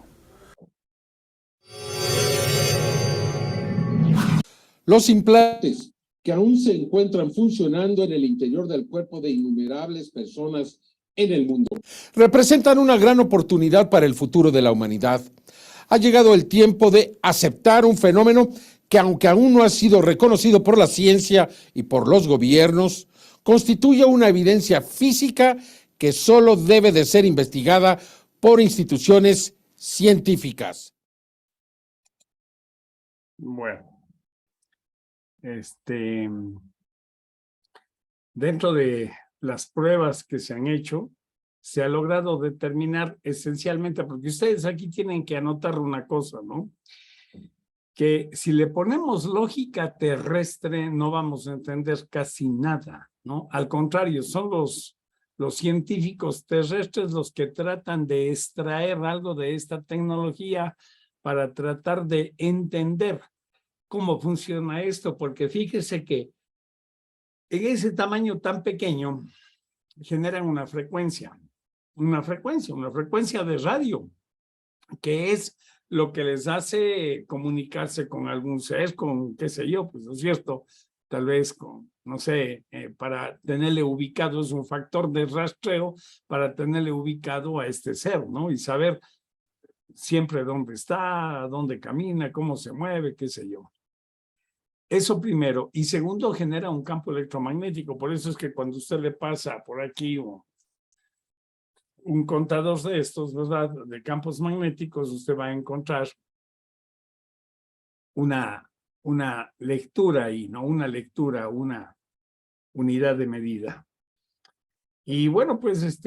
Los implantes que aún se encuentran funcionando en el interior del cuerpo de innumerables personas en el mundo representan una gran oportunidad para el futuro de la humanidad. Ha llegado el tiempo de aceptar un fenómeno que, aunque aún no ha sido reconocido por la ciencia y por los gobiernos, constituye una evidencia física que solo debe de ser investigada por instituciones científicas. Bueno, dentro de las pruebas que se han hecho, se ha logrado determinar esencialmente, porque ustedes aquí tienen que anotar una cosa, ¿no? Que si le ponemos lógica terrestre no vamos a entender casi nada, ¿no? Al contrario, son los científicos terrestres los que tratan de extraer algo de esta tecnología para tratar de entender cómo funciona esto, porque fíjese que en ese tamaño tan pequeño generan una frecuencia de radio, que es lo que les hace comunicarse con algún ser, con qué sé yo, pues no es cierto, tal vez con, no sé, para tenerle ubicado, es un factor de rastreo para tenerle ubicado a este ser, ¿no? Y saber siempre dónde está, dónde camina, cómo se mueve, qué sé yo. Eso primero. Y segundo, genera un campo electromagnético. Por eso es que cuando usted le pasa por aquí un contador de estos, ¿verdad? De campos magnéticos, usted va a encontrar una lectura ahí, ¿no? Una lectura, una unidad de medida. Y bueno, pues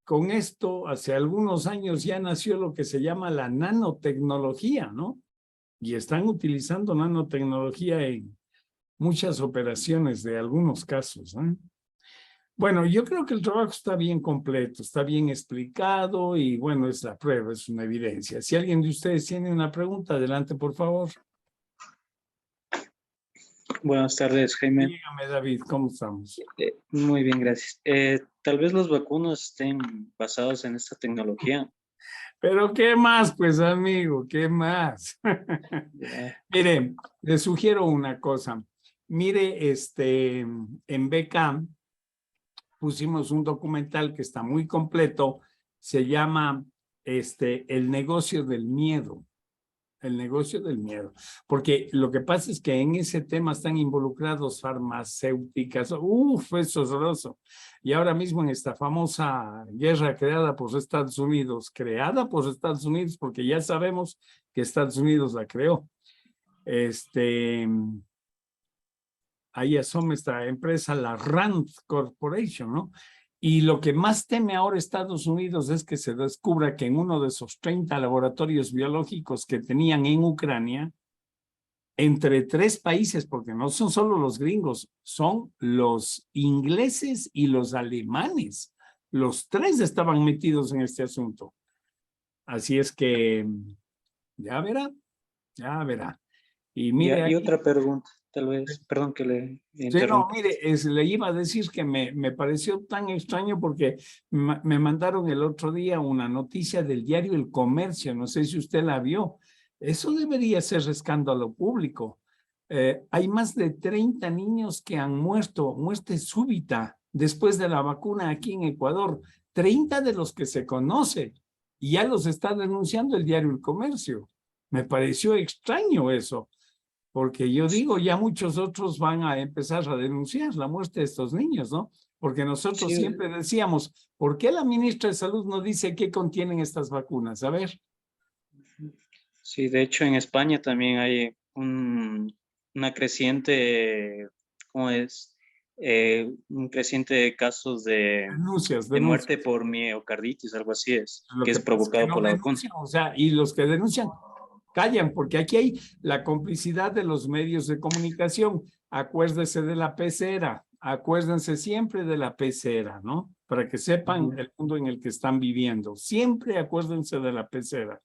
con esto, hace algunos años ya nació lo que se llama la nanotecnología, ¿no? Y están utilizando nanotecnología en muchas operaciones de algunos casos, ¿eh? Bueno, yo creo que el trabajo está bien completo, está bien explicado y bueno, es la prueba, es una evidencia. Si alguien de ustedes tiene una pregunta, adelante, por favor. Buenas tardes, Jaime. Dígame, David, ¿cómo estamos? Muy bien, gracias. Tal vez las vacunas estén basadas en esta tecnología. Pero ¿qué más, pues, amigo? ¿Qué más? Mire, le sugiero una cosa. Mire, en BK pusimos un documental que está muy completo, se llama El negocio del miedo. El negocio del miedo. Porque lo que pasa es que en ese tema están involucrados farmacéuticas. Es horroroso. Y ahora mismo en esta famosa guerra creada por Estados Unidos, porque ya sabemos que Estados Unidos la creó. Ahí asoma esta empresa, la RAND Corporation, ¿no? Y lo que más teme ahora Estados Unidos es que se descubra que en uno de esos 30 laboratorios biológicos que tenían en Ucrania, entre 3 países, porque no son solo los gringos, son los ingleses y los alemanes. Los 3 estaban metidos en este asunto. Así es que ya verá. Y mire, y otra pregunta, tal vez, perdón que le interrumpa. Sí, no, mire, le iba a decir que me pareció tan extraño porque me mandaron el otro día una noticia del diario El Comercio, no sé si usted la vio. Eso debería ser escándalo público. Hay más de 30 niños que han muerto, muerte súbita, después de la vacuna aquí en Ecuador. 30 de los que se conoce, y ya los está denunciando el diario El Comercio. Me pareció extraño eso. Porque yo digo, ya muchos otros van a empezar a denunciar la muerte de estos niños, ¿no? Porque nosotros siempre decíamos, ¿por qué la ministra de Salud no dice qué contienen estas vacunas? A ver. Sí, de hecho en España también hay una creciente, ¿cómo es? Un creciente casos de muerte por miocarditis, algo así es, que es provocado por la vacuna. O sea, y los que denuncian callan, porque aquí hay la complicidad de los medios de comunicación. Acuérdese de la pecera, acuérdense siempre de la pecera, ¿no? Para que sepan el mundo en el que están viviendo. Siempre acuérdense de la pecera.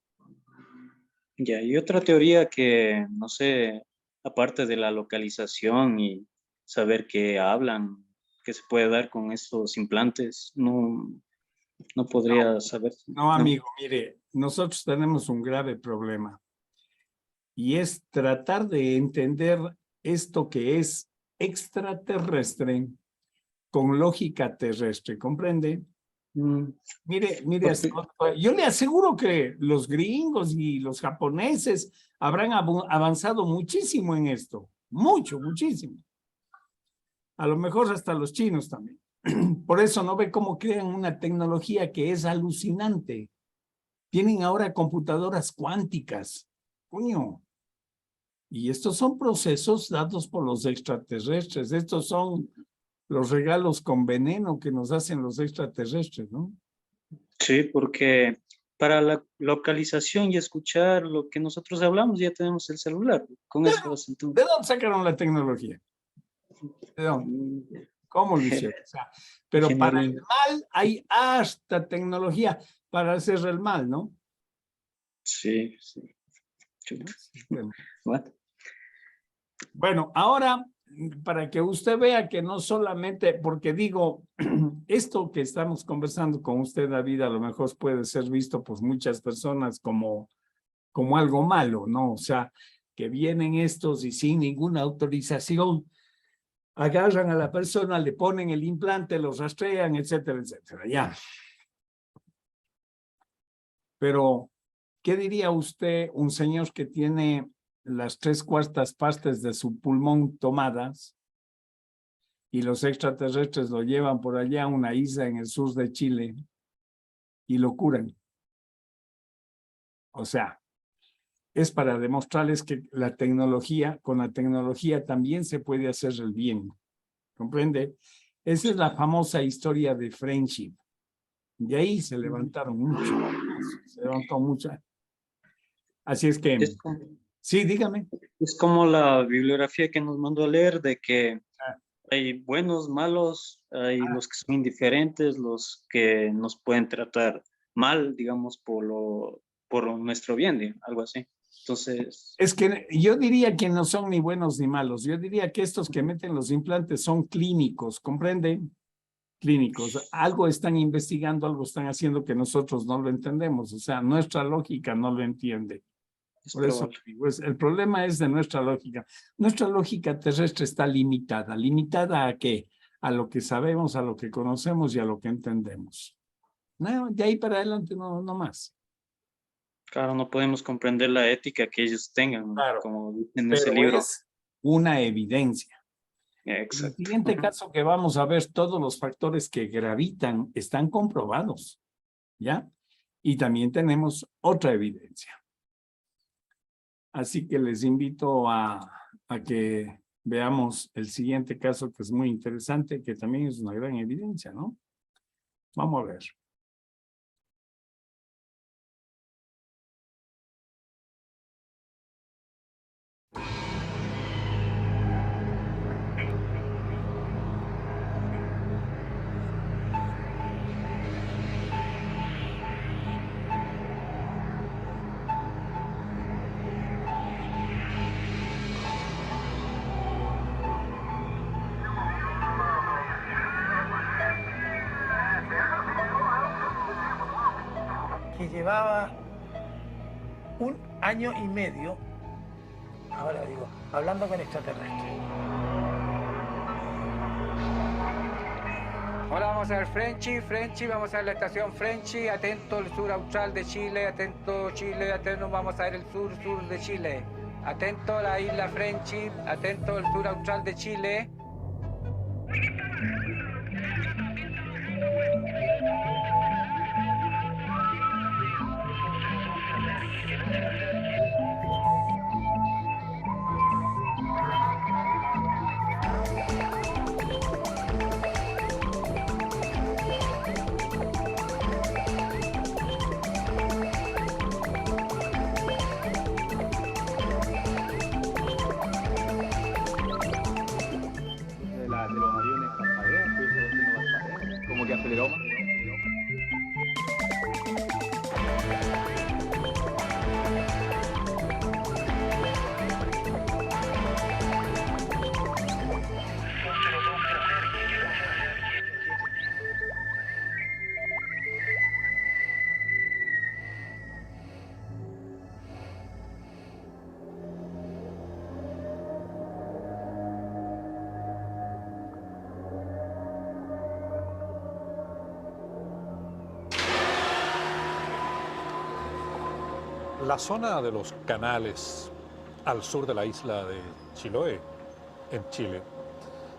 Ya, y otra teoría que, no sé, aparte de la localización y saber qué hablan, qué se puede dar con estos implantes, no podría saber. No, amigo, mire, nosotros tenemos un grave problema. Y es tratar de entender esto que es extraterrestre con lógica terrestre, ¿comprende? Mire, yo le aseguro que los gringos y los japoneses habrán avanzado muchísimo en esto, muchísimo. A lo mejor hasta los chinos también. Por eso no ve cómo crean una tecnología que es alucinante. Tienen ahora computadoras cuánticas. Coño. Y estos son procesos dados por los extraterrestres. Estos son los regalos con veneno que nos hacen los extraterrestres, ¿no? Sí, porque para la localización y escuchar lo que nosotros hablamos ya tenemos el celular. Con eso vas entonces. ¿De dónde sacaron la tecnología? ¿De dónde? ¿Cómo lo hicieron? O sea, pero para el mal hay hasta tecnología para hacer el mal, ¿no? Sí, sí. Bueno, ahora, para que usted vea que no solamente, porque digo, esto que estamos conversando con usted, David, a lo mejor puede ser visto por muchas personas como algo malo, ¿no? O sea, que vienen estos y sin ninguna autorización, agarran a la persona, le ponen el implante, los rastrean, etcétera, etcétera, ya. Pero, ¿qué diría usted, un señor que tiene las 3/4 partes de su pulmón tomadas y los extraterrestres lo llevan por allá a una isla en el sur de Chile y lo curan? O sea, es para demostrarles que la tecnología, con la tecnología también se puede hacer el bien. ¿Comprende? Esa es la famosa historia de Friendship. De ahí se levantaron mucho. Se levantó mucho. Así es que... Sí, dígame. Es como la bibliografía que nos mandó a leer de que hay buenos, malos, hay los que son indiferentes, los que nos pueden tratar mal, digamos, por nuestro bien, algo así. Entonces... Es que yo diría que no son ni buenos ni malos. Yo diría que estos que meten los implantes son clínicos, ¿comprende? Clínicos. Algo están investigando, algo están haciendo que nosotros no lo entendemos. O sea, nuestra lógica no lo entiende. Por eso digo, el problema es de nuestra lógica. Nuestra lógica terrestre está limitada. ¿Limitada a qué? A lo que sabemos, a lo que conocemos y a lo que entendemos. No, de ahí para adelante no más. Claro, no podemos comprender la ética que ellos tengan, claro, como en ese libro. Es una evidencia. Exacto. En el siguiente caso que vamos a ver, todos los factores que gravitan están comprobados, ¿ya? Y también tenemos otra evidencia. Así que les invito a que veamos el siguiente caso, que es muy interesante, que también es una gran evidencia, ¿no? Vamos a ver. Que llevaba 1 año y medio, ahora digo, hablando con extraterrestres. Hola, vamos a ver Frenchy, vamos a ver la estación Frenchy, atento al sur austral de Chile, atento Chile, atento, vamos a ver el sur de Chile. Atento a la isla Frenchy, atento al sur austral de Chile. De los aviones parpadean, pues eso no parpadea, como que aceleró más. La zona de los canales al sur de la isla de Chiloé, en Chile,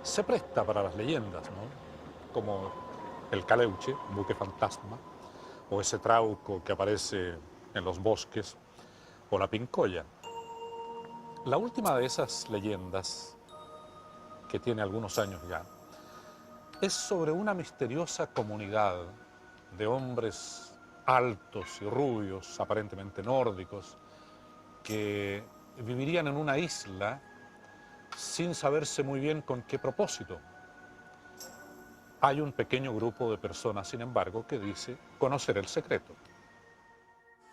se presta para las leyendas, ¿no? Como el Caleuche, buque fantasma, o ese trauco que aparece en los bosques, o la pincoya. La última de esas leyendas, que tiene algunos años ya, es sobre una misteriosa comunidad de hombres altos y rubios, aparentemente nórdicos, que vivirían en una isla sin saberse muy bien con qué propósito. Hay un pequeño grupo de personas, sin embargo, que dice conocer el secreto.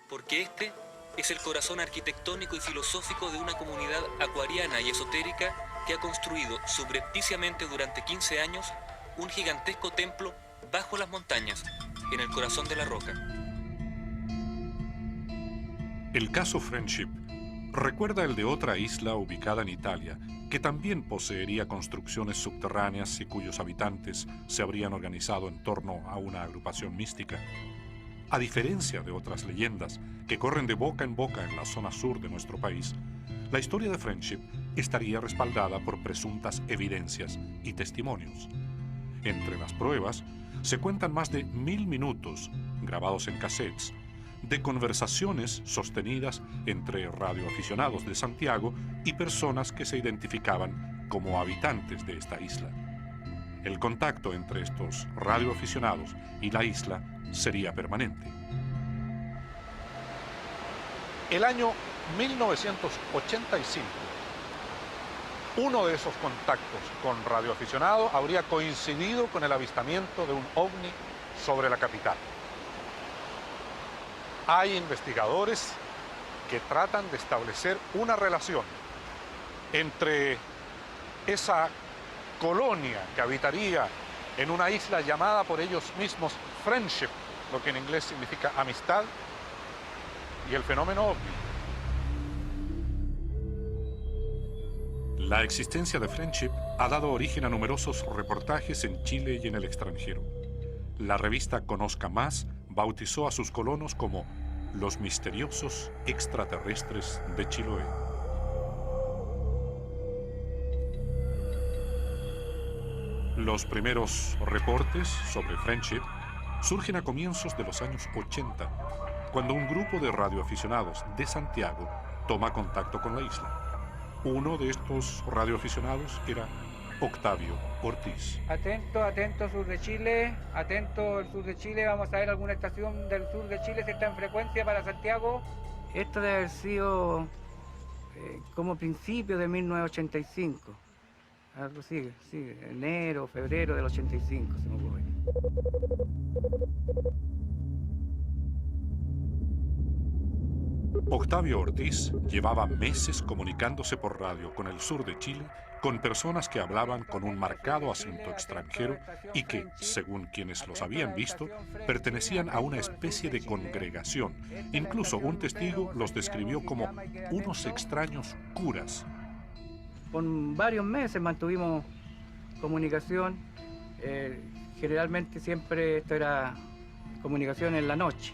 Porque este es el corazón arquitectónico y filosófico de una comunidad acuariana y esotérica que ha construido subrepticiamente durante 15 años un gigantesco templo bajo las montañas, en el corazón de la roca. El caso Friendship recuerda el de otra isla ubicada en Italia, que también poseería construcciones subterráneas y cuyos habitantes se habrían organizado en torno a una agrupación mística. A diferencia de otras leyendas que corren de boca en boca en la zona sur de nuestro país, la historia de Friendship estaría respaldada por presuntas evidencias y testimonios. Entre las pruebas se cuentan más de 1000 minutos, grabados en cassettes, de conversaciones sostenidas entre radioaficionados de Santiago y personas que se identificaban como habitantes de esta isla. El contacto entre estos radioaficionados y la isla sería permanente. El año 1985, uno de esos contactos con radioaficionados habría coincidido con el avistamiento de un ovni sobre la capital. Hay investigadores que tratan de establecer una relación entre esa colonia que habitaría en una isla llamada por ellos mismos Friendship, lo que en inglés significa amistad, y el fenómeno ovni. La existencia de Friendship ha dado origen a numerosos reportajes en Chile y en el extranjero. La revista Conozca Más bautizó a sus colonos como los misteriosos extraterrestres de Chiloé. Los primeros reportes sobre Friendship surgen a comienzos de los años 80, cuando un grupo de radioaficionados de Santiago toma contacto con la isla. Uno de estos radioaficionados era Octavio Ortiz. Atento, atento sur de Chile, atento el sur de Chile, vamos a ver alguna estación del sur de Chile si está en frecuencia para Santiago. Esto debe haber sido como principio de 1985. Algo sigue, enero, febrero del 85 se me ocurre. Octavio Ortiz llevaba meses comunicándose por radio con el sur de Chile con personas que hablaban con un marcado acento extranjero y que, según quienes los habían visto, pertenecían a una especie de congregación. Incluso un testigo los describió como unos extraños curas. Por varios meses mantuvimos comunicación, generalmente siempre esto era comunicación en la noche.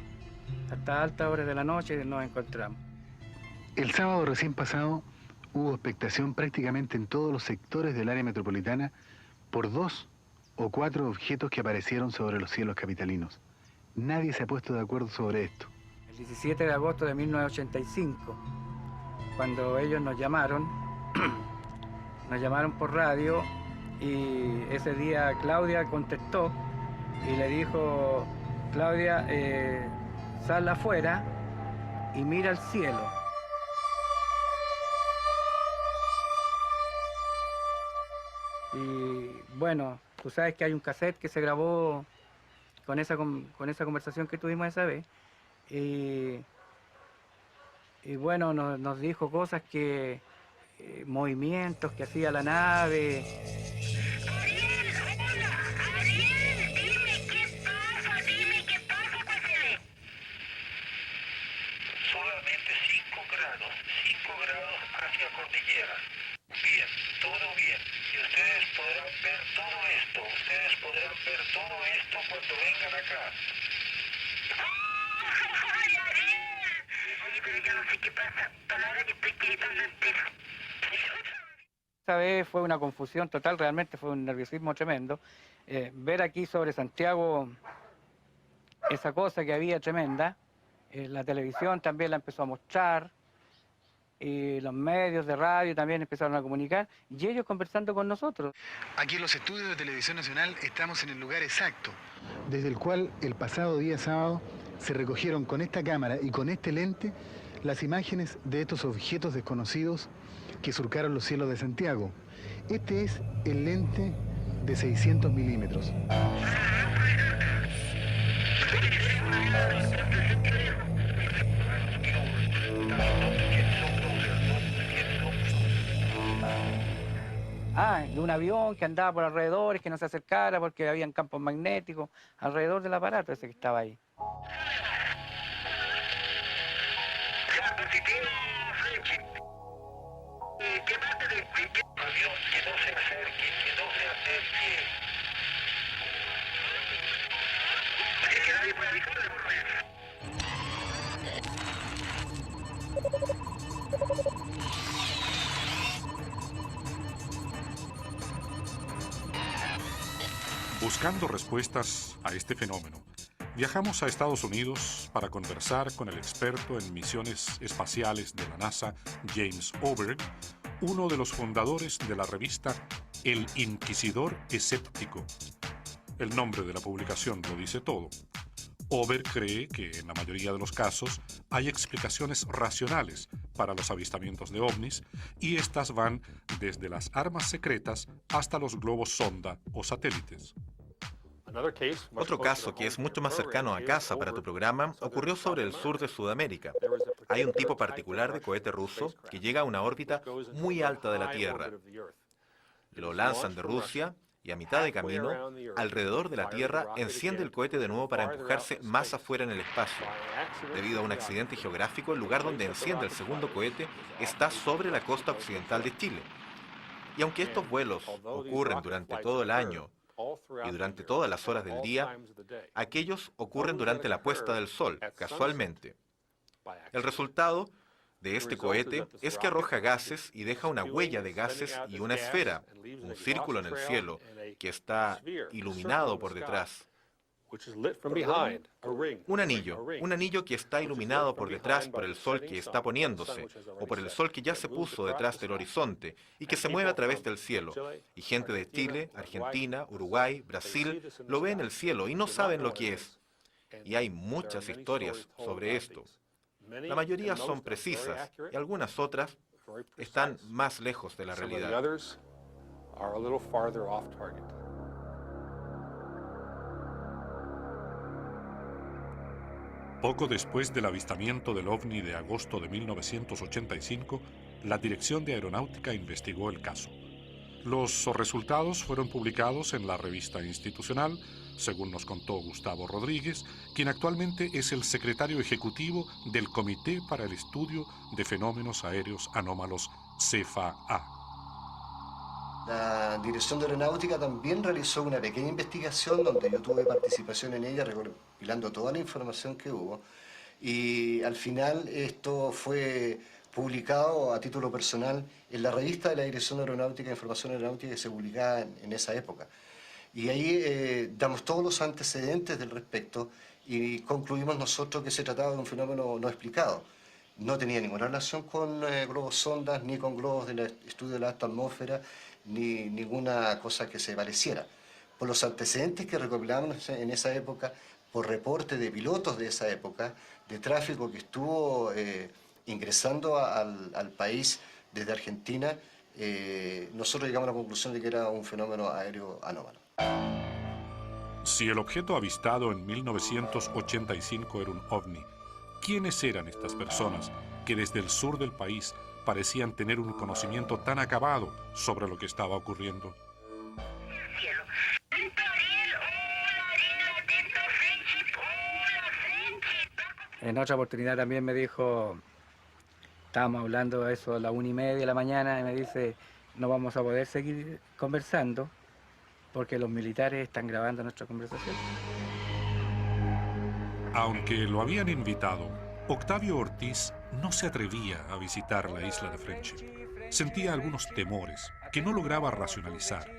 Hasta altas horas de la noche nos encontramos. El sábado recién pasado hubo expectación prácticamente en todos los sectores del área metropolitana por 2 o 4 objetos que aparecieron sobre los cielos capitalinos. Nadie se ha puesto de acuerdo sobre esto. El 17 de agosto de 1985, cuando ellos nos llamaron por radio, y ese día Claudia contestó y le dijo: Claudia, sal afuera y mira al cielo. Y bueno, tú sabes que hay un cassette que se grabó con esa conversación que tuvimos esa vez. Y bueno, nos dijo cosas que, movimientos que hacía la nave. Esta vez fue una confusión total, realmente fue un nerviosismo tremendo. Ver aquí sobre Santiago esa cosa que había tremenda. La televisión también la empezó a mostrar, y los medios de radio también empezaron a comunicar, y ellos conversando con nosotros. Aquí en los estudios de Televisión Nacional estamos en el lugar exacto, desde el cual el pasado día sábado se recogieron con esta cámara y con este lente las imágenes de estos objetos desconocidos que surcaron los cielos de Santiago. Este es el lente de 600 milímetros. De un avión que andaba por alrededores, que no se acercara porque habían campos magnéticos alrededor del aparato ese que estaba ahí. Buscando respuestas a este fenómeno, viajamos a Estados Unidos para conversar con el experto en misiones espaciales de la NASA, James Oberg, uno de los fundadores de la revista El Inquisidor Escéptico. El nombre de la publicación lo dice todo. Oberg cree que en la mayoría de los casos hay explicaciones racionales para los avistamientos de ovnis, y estas van desde las armas secretas hasta los globos sonda o satélites. Otro caso que es mucho más cercano a casa para tu programa ocurrió sobre el sur de Sudamérica. Hay un tipo particular de cohete ruso que llega a una órbita muy alta de la Tierra. Lo lanzan de Rusia y a mitad de camino, alrededor de la Tierra, enciende el cohete de nuevo para empujarse más afuera en el espacio. Debido a un accidente geográfico, el lugar donde enciende el segundo cohete está sobre la costa occidental de Chile. Y aunque estos vuelos ocurren durante todo el año y durante todas las horas del día, aquellos ocurren durante la puesta del sol, casualmente. El resultado de este cohete es que arroja gases y deja una huella de gases y una esfera, un círculo en el cielo, que está iluminado por detrás. Un anillo que está iluminado por detrás por el sol que está poniéndose, o por el sol que ya se puso detrás del horizonte y que se mueve a través del cielo. Y gente de Chile, Argentina, Uruguay, Brasil lo ve en el cielo y no saben lo que es. Y hay muchas historias sobre esto. La mayoría son precisas y algunas otras están más lejos de la realidad. Poco después del avistamiento del OVNI de agosto de 1985, la Dirección de Aeronáutica investigó el caso. Los resultados fueron publicados en la revista institucional, según nos contó Gustavo Rodríguez, quien actualmente es el secretario ejecutivo del Comité para el Estudio de Fenómenos Aéreos Anómalos, CFA. La Dirección de Aeronáutica también realizó una pequeña investigación donde yo tuve participación en ella, recopilando toda la información que hubo. Y al final esto fue publicado a título personal en la revista de la Dirección de Aeronáutica e Información Aeronáutica que se publicaba en esa época. Y ahí damos todos los antecedentes del respecto y concluimos nosotros que se trataba de un fenómeno no explicado. No tenía ninguna relación con globos sondas, ni con globos del estudio de la alta atmósfera, ni ninguna cosa que se pareciera. Por los antecedentes que recopilamos en esa época, por reporte de pilotos de esa época, de tráfico que estuvo ingresando al país desde Argentina, nosotros llegamos a la conclusión de que era un fenómeno aéreo anómalo. Si el objeto avistado en 1985 era un ovni, ¿quiénes eran estas personas que desde el sur del país parecían tener un conocimiento tan acabado sobre lo que estaba ocurriendo? En otra oportunidad también me dijo, estábamos hablando de eso a las 1:30 de la mañana, y me dice, no vamos a poder seguir conversando porque los militares están grabando nuestra conversación. Aunque lo habían invitado, Octavio Ortiz no se atrevía a visitar la isla de Friendship. Sentía algunos temores que no lograba racionalizar,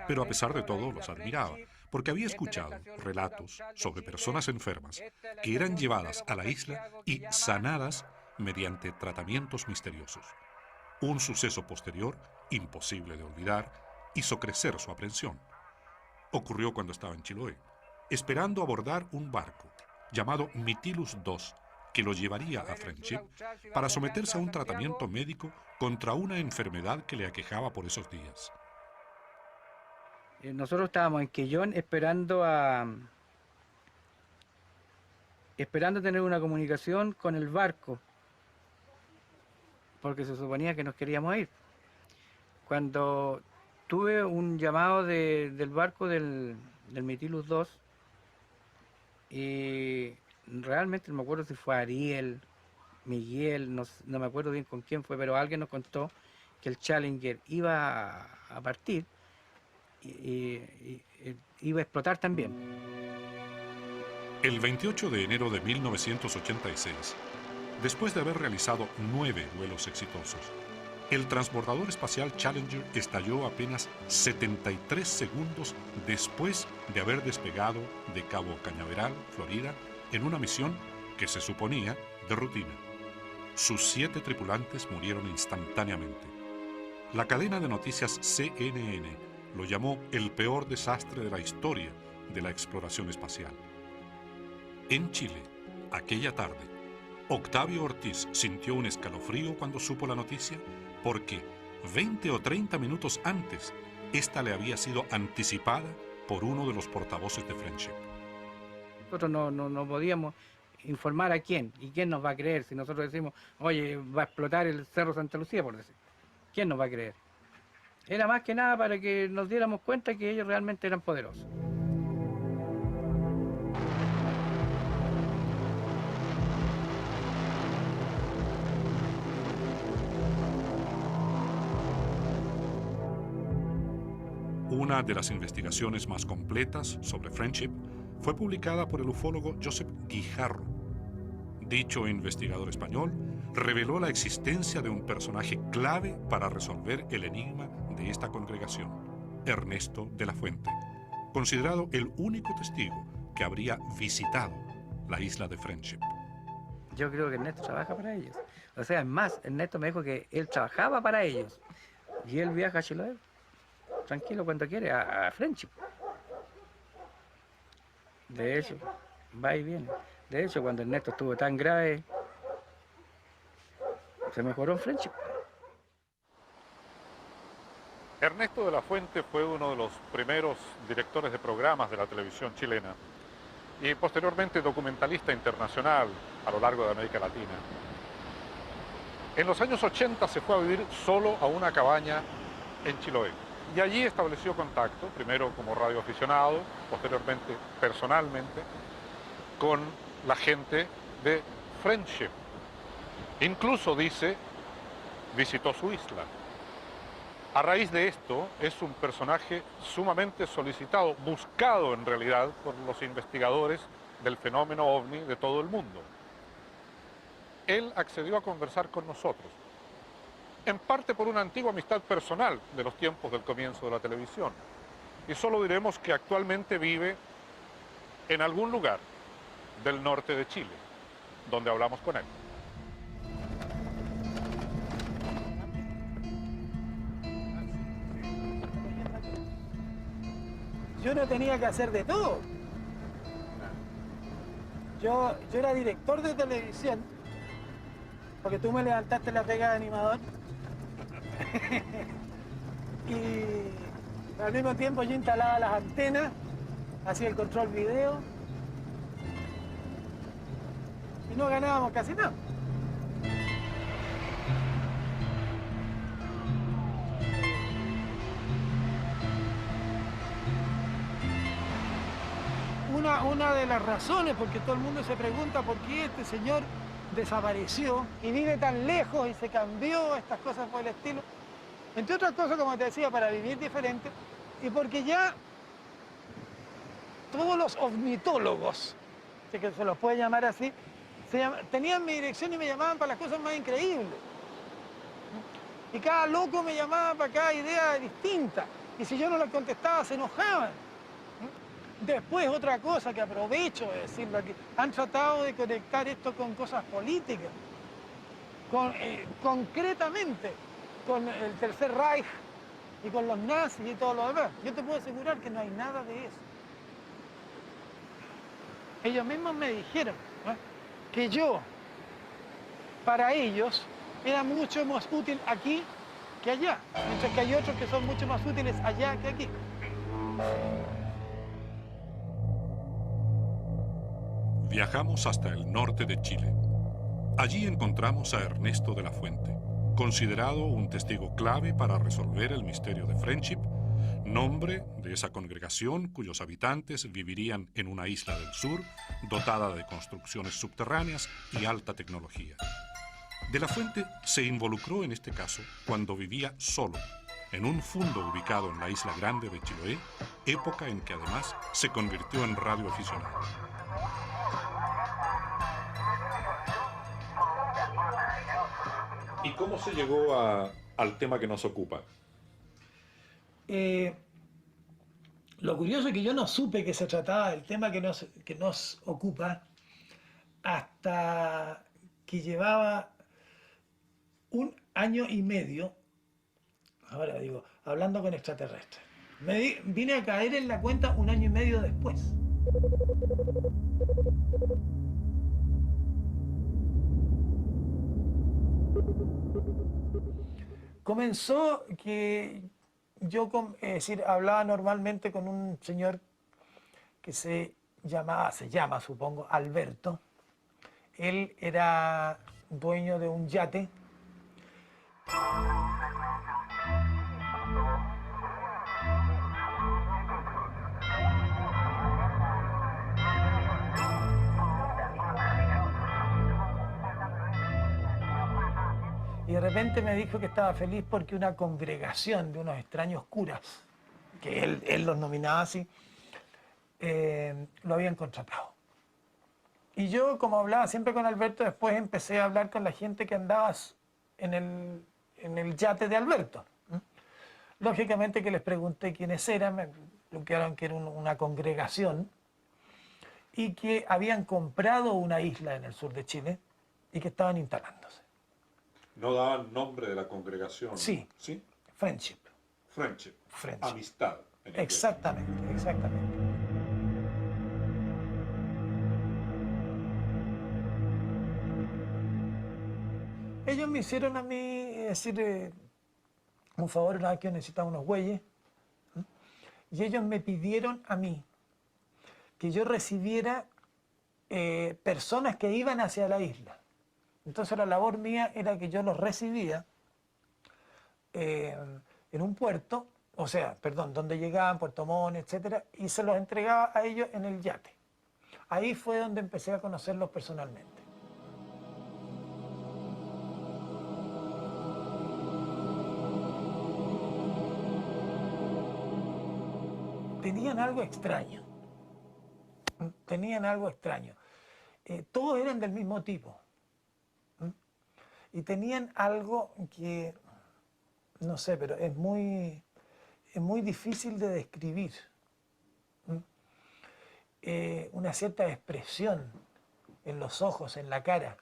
pero a pesar de todo los admiraba, porque había escuchado relatos sobre personas enfermas que eran llevadas a la isla y sanadas mediante tratamientos misteriosos. Un suceso posterior, imposible de olvidar, hizo crecer su aprensión. Ocurrió cuando estaba en Chiloé, esperando abordar un barco llamado Mytilus II, que lo llevaría a Friendship para someterse a un tratamiento médico contra una enfermedad que le aquejaba por esos días. Nosotros estábamos en Quellón esperando tener una comunicación con el barco, porque se suponía que nos queríamos ir. Cuando tuve un llamado del barco del Mytilus II, y realmente no me acuerdo si fue Ariel, Miguel, no me acuerdo bien con quién fue, pero alguien nos contó que el Challenger iba a partir y iba a explotar también. El 28 de enero de 1986, después de haber realizado 9 vuelos exitosos, el transbordador espacial Challenger estalló apenas 73 segundos después de haber despegado de Cabo Cañaveral, Florida, en una misión que se suponía de rutina. Sus 7 tripulantes murieron instantáneamente. La cadena de noticias CNN lo llamó el peor desastre de la historia de la exploración espacial. En Chile, aquella tarde, Octavio Ortiz sintió un escalofrío cuando supo la noticia porque 20 o 30 minutos antes, esta le había sido anticipada por uno de los portavoces de Friendship. Nosotros no podíamos informar a quién, y quién nos va a creer si nosotros decimos, oye, va a explotar el Cerro Santa Lucía, por decir. ¿Quién nos va a creer? Era más que nada para que nos diéramos cuenta que ellos realmente eran poderosos. Una de las investigaciones más completas sobre Friendship fue publicada por el ufólogo Josep Guijarro. Dicho investigador español reveló la existencia de un personaje clave para resolver el enigma de esta congregación, Ernesto de la Fuente, considerado el único testigo que habría visitado la isla de Friendship. Yo creo que Ernesto trabaja para ellos. O sea, es más, Ernesto me dijo que él trabajaba para ellos. Y él viaja a Chiloé, tranquilo cuando quiere, a Friendship. De hecho, va y viene. De hecho, cuando Ernesto estuvo tan grave, se mejoró en Friendship. Ernesto de la Fuente fue uno de los primeros directores de programas de la televisión chilena y posteriormente documentalista internacional a lo largo de América Latina. En los años 80 se fue a vivir solo a una cabaña en Chiloé y allí estableció contacto, primero como radioaficionado, posteriormente personalmente, con la gente de Friendship. Incluso, dice, visitó su isla. A raíz de esto, es un personaje sumamente solicitado, buscado en realidad por los investigadores del fenómeno OVNI de todo el mundo. Él accedió a conversar con nosotros, en parte por una antigua amistad personal de los tiempos del comienzo de la televisión. Y solo diremos que actualmente vive en algún lugar del norte de Chile, donde hablamos con él. Yo no tenía que hacer de todo. Yo era director de televisión, porque tú me levantaste la pega de animador. Y al mismo tiempo yo instalaba las antenas, hacía el control video y no ganábamos casi nada. Una de las razones, porque todo el mundo se pregunta por qué este señor desapareció y vive tan lejos y se cambió, estas cosas por el estilo, entre otras cosas, como te decía, para vivir diferente, y porque ya todos los ornitólogos, que se los puede llamar así, tenían mi dirección y me llamaban para las cosas más increíbles. Y cada loco me llamaba para cada idea distinta, y si yo no les contestaba se enojaban. Después otra cosa que aprovecho de decirlo aquí, han tratado de conectar esto con cosas políticas, concretamente con el Tercer Reich y con los nazis y todo lo demás. Yo te puedo asegurar que no hay nada de eso. Ellos mismos me dijeron, ¿no?, que yo, para ellos, era mucho más útil aquí que allá, mientras que hay otros que son mucho más útiles allá que aquí. Viajamos hasta el norte de Chile. Allí encontramos a Ernesto de la Fuente, considerado un testigo clave para resolver el misterio de Friendship, nombre de esa congregación cuyos habitantes vivirían en una isla del sur dotada de construcciones subterráneas y alta tecnología. De la Fuente se involucró en este caso cuando vivía solo, en un fundo ubicado en la Isla Grande de Chiloé, época en que además se convirtió en radioaficionado. ¿Y cómo se llegó al tema que nos ocupa? Lo curioso es que yo no supe que se trataba del tema que nos ocupa hasta que llevaba 1 año y medio, ahora digo, hablando con extraterrestres. Vine a caer en la cuenta 1 año y medio después. Comenzó que yo hablaba normalmente con un señor que se llama, supongo, Alberto. Él era dueño de un yate. Y de repente me dijo que estaba feliz porque una congregación de unos extraños curas, que él los nominaba así, lo habían contratado. Y yo, como hablaba siempre con Alberto, después empecé a hablar con la gente que andaba en el yate de Alberto. Lógicamente que les pregunté quiénes eran, me plantearon que era una congregación y que habían comprado una isla en el sur de Chile y que estaban instalándose. ¿No daban nombre de la congregación? Sí. ¿Sí? Friendship. Friendship. Friendship. Amistad. Exactamente, exactamente. Ellos me hicieron a mí, un favor una vez que yo necesitaba unos bueyes, y ellos me pidieron a mí que yo recibiera personas que iban hacia la isla. Entonces la labor mía era que yo los recibía en un puerto, donde llegaban, Puerto Montt, etc., y se los entregaba a ellos en el yate. Ahí fue donde empecé a conocerlos personalmente. Tenían algo extraño. Todos eran del mismo tipo. Y tenían algo que, no sé, pero es muy difícil de describir. Una cierta expresión en los ojos, en la cara.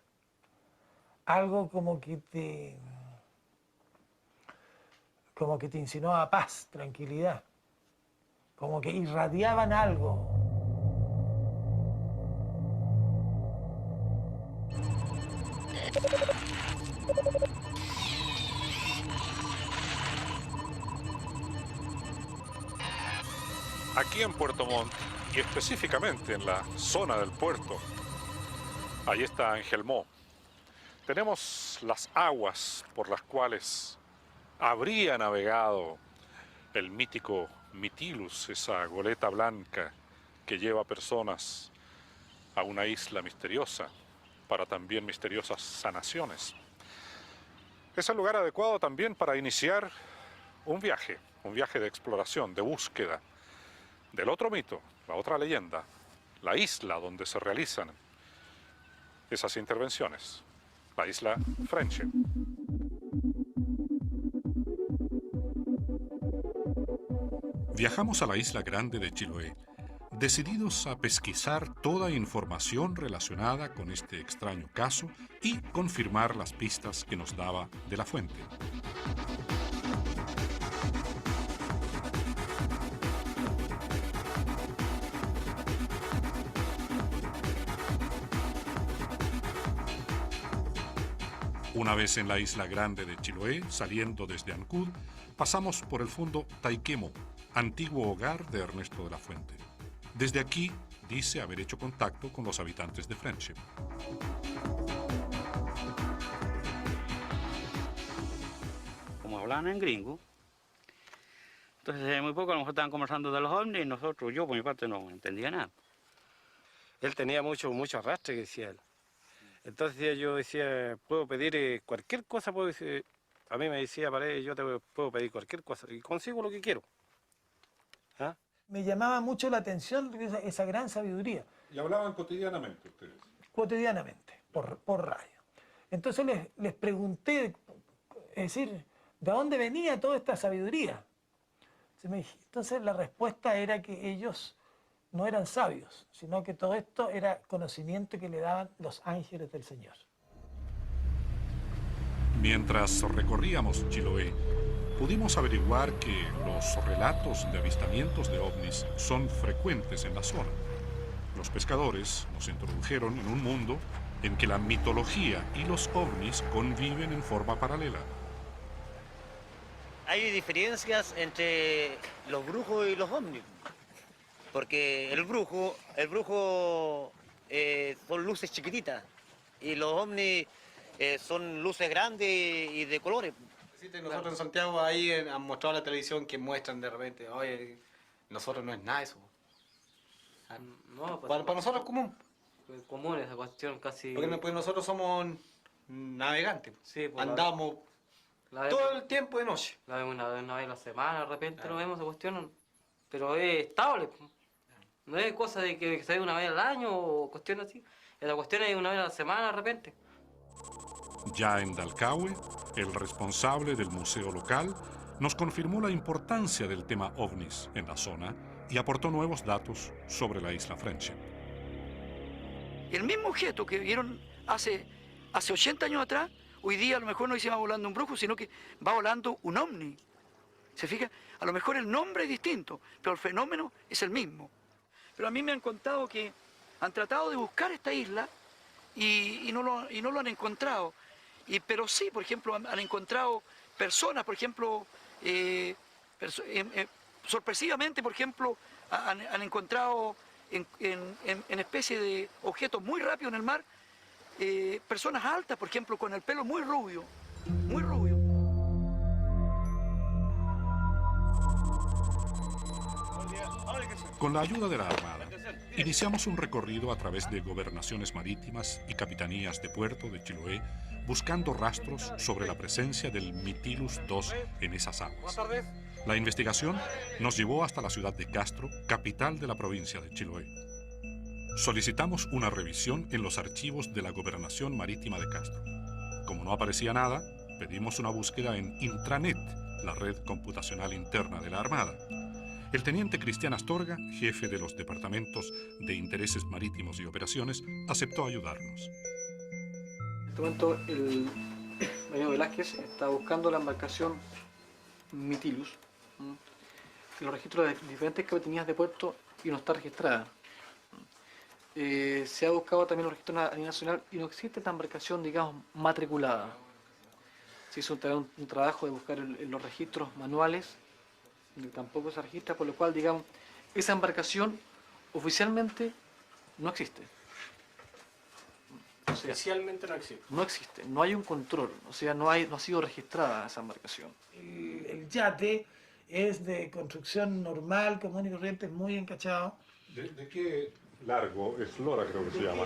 Algo como que te insinuaba paz, tranquilidad. Como que irradiaban algo. Aquí en Puerto Montt, y específicamente en la zona del puerto, ahí está Angelmó, tenemos las aguas por las cuales habría navegado el mítico Mytilus, esa goleta blanca que lleva personas a una isla misteriosa para también misteriosas sanaciones. Es el lugar adecuado también para iniciar un viaje de exploración, de búsqueda del otro mito, la otra leyenda, la isla donde se realizan esas intervenciones, la isla Friendship. Viajamos a la Isla Grande de Chiloé, decididos a pesquisar toda información relacionada con este extraño caso y confirmar las pistas que nos daba de la fuente. Una vez en la isla grande de Chiloé, saliendo desde Ancud, pasamos por el fondo Taiquemo, antiguo hogar de Ernesto de la Fuente. Desde aquí, dice haber hecho contacto con los habitantes de Friendship. Como hablaban en gringo, entonces muy poco a lo mejor estaban conversando de los ovnis y nosotros, yo por mi parte no entendía nada. Él tenía mucho arrastre, que decía él. Entonces yo decía, puedo pedir cualquier cosa, puedo decir, a mí me decía, Paredes, yo te puedo pedir cualquier cosa y consigo lo que quiero. ¿Ah? Me llamaba mucho la atención esa gran sabiduría. ¿Y hablaban cotidianamente ustedes? Cotidianamente, por radio. Entonces les pregunté, es decir, ¿de dónde venía toda esta sabiduría? Entonces la respuesta era que ellos no eran sabios, sino que todo esto era conocimiento que le daban los ángeles del Señor. Mientras recorríamos Chiloé, pudimos averiguar que los relatos de avistamientos de ovnis son frecuentes en la zona. Los pescadores nos introdujeron en un mundo en que la mitología y los ovnis conviven en forma paralela. Hay diferencias entre los brujos y los ovnis. Porque el brujo son luces chiquititas y los ovnis son luces grandes y de colores. Nosotros en Santiago ahí han mostrado en la televisión que muestran de repente, oye, nosotros no es nada eso. No, pues, para nosotros es común. Es común esa cuestión casi... Porque nosotros somos navegantes. Sí, pues, andamos todo el tiempo de noche. La vemos una vez a la semana, de repente nos vemos esa cuestión, pero es estable. No es cosa de que se ve una vez al año o cuestión así. La cuestión es una vez a la semana de repente. Ya en Dalcahue, el responsable del museo local nos confirmó la importancia del tema ovnis en la zona y aportó nuevos datos sobre la isla Friendship. El mismo objeto que vieron hace 80 años atrás, hoy día a lo mejor no se va volando un brujo, sino que va volando un ovni. ¿Se fija? A lo mejor el nombre es distinto, pero el fenómeno es el mismo. Pero a mí me han contado que han tratado de buscar esta isla y no lo han encontrado. Pero sí, por ejemplo, han encontrado personas, por ejemplo, sorpresivamente, por ejemplo, han encontrado en especie de objetos muy rápidos en el mar, personas altas, por ejemplo, con el pelo muy rubio, muy rubio. Con la ayuda de la Armada, iniciamos un recorrido a través de gobernaciones marítimas y capitanías de puerto de Chiloé, buscando rastros sobre la presencia del Mytilus II en esas aguas. La investigación nos llevó hasta la ciudad de Castro, capital de la provincia de Chiloé. Solicitamos una revisión en los archivos de la Gobernación Marítima de Castro. Como no aparecía nada, pedimos una búsqueda en Intranet, la red computacional interna de la Armada. El teniente Cristian Astorga, jefe de los departamentos de intereses marítimos y operaciones, aceptó ayudarnos. En este momento, el Mario Velázquez está buscando la embarcación Mytilus en los registros de diferentes capitanías de puerto y no está registrada. Se ha buscado también los registros a nivel nacional y no existe esta embarcación, digamos, matriculada. Se hizo un trabajo de buscar en los registros manuales, tampoco se registra, por lo cual, digamos, esa embarcación oficialmente no existe. O sea, Oficialmente no existe. no existe, no hay un control, o sea, no ha sido registrada esa embarcación. El yate es de construcción normal, común y corriente, muy encachado. ¿De qué largo? Eslora creo que se llama.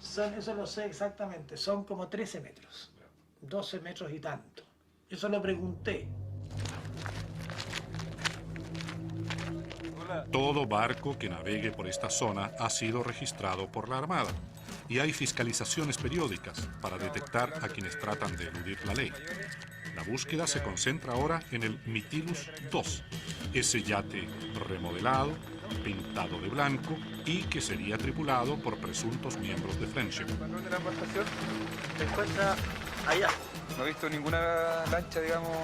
Eso lo sé exactamente, son como 13 metros, 12 metros y tanto. Eso lo pregunté. Todo barco que navegue por esta zona ha sido registrado por la Armada y hay fiscalizaciones periódicas para detectar a quienes tratan de eludir la ley. La búsqueda se concentra ahora en el Mytilus II, ese yate remodelado pintado de blanco y que sería tripulado por presuntos miembros de Friendship. El valor de la embarcación se encuentra allá. No he visto ninguna lancha, digamos,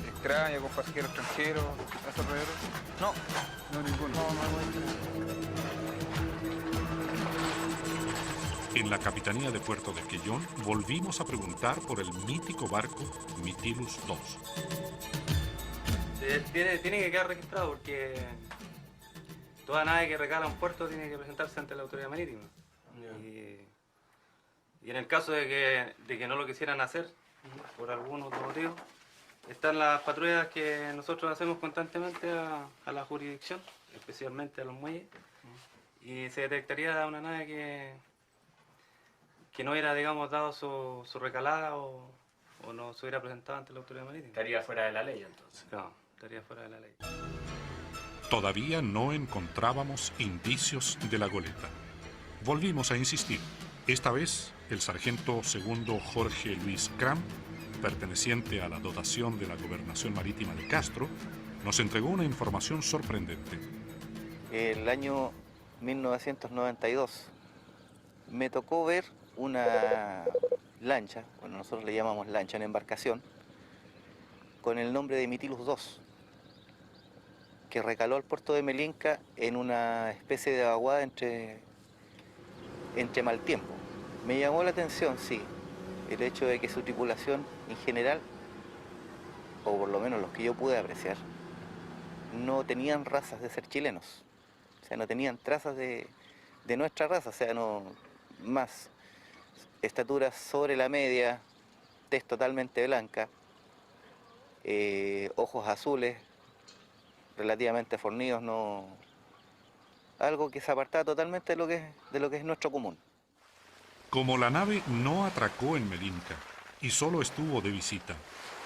extraña, con pasajeros extranjeros, a esos alrededores. No, no ninguno. En la Capitanía de Puerto de Quellón volvimos a preguntar por el mítico barco Mytilus II. Tiene que quedar registrado porque toda nave que recala un puerto tiene que presentarse ante la autoridad marítima. Y en el caso de que no lo quisieran hacer, por algún otro motivo, están las patrullas que nosotros hacemos constantemente a la jurisdicción, especialmente a los muelles, y se detectaría una nave que no hubiera, digamos, dado su recalada o no se hubiera presentado ante la autoridad marítima. Estaría fuera de la ley, entonces. No, estaría fuera de la ley. Todavía no encontrábamos indicios de la goleta. Volvimos a insistir. Esta vez, el sargento segundo Jorge Luis Cram, perteneciente a la dotación de la Gobernación Marítima de Castro, nos entregó una información sorprendente. El año 1992 me tocó ver una lancha, bueno, nosotros le llamamos lancha, una embarcación, con el nombre de Mytilus II, que recaló al puerto de Melinca en una especie de vaguada entre mal tiempo. Me llamó la atención, sí, el hecho de que su tripulación en general, o por lo menos los que yo pude apreciar, no tenían razas de ser chilenos, o sea, no tenían trazas de nuestra raza, o sea, no más estatura sobre la media, tez totalmente blanca, ojos azules, relativamente fornidos, no, algo que se apartaba totalmente de lo que es nuestro común. Como la nave no atracó en Melinca y solo estuvo de visita,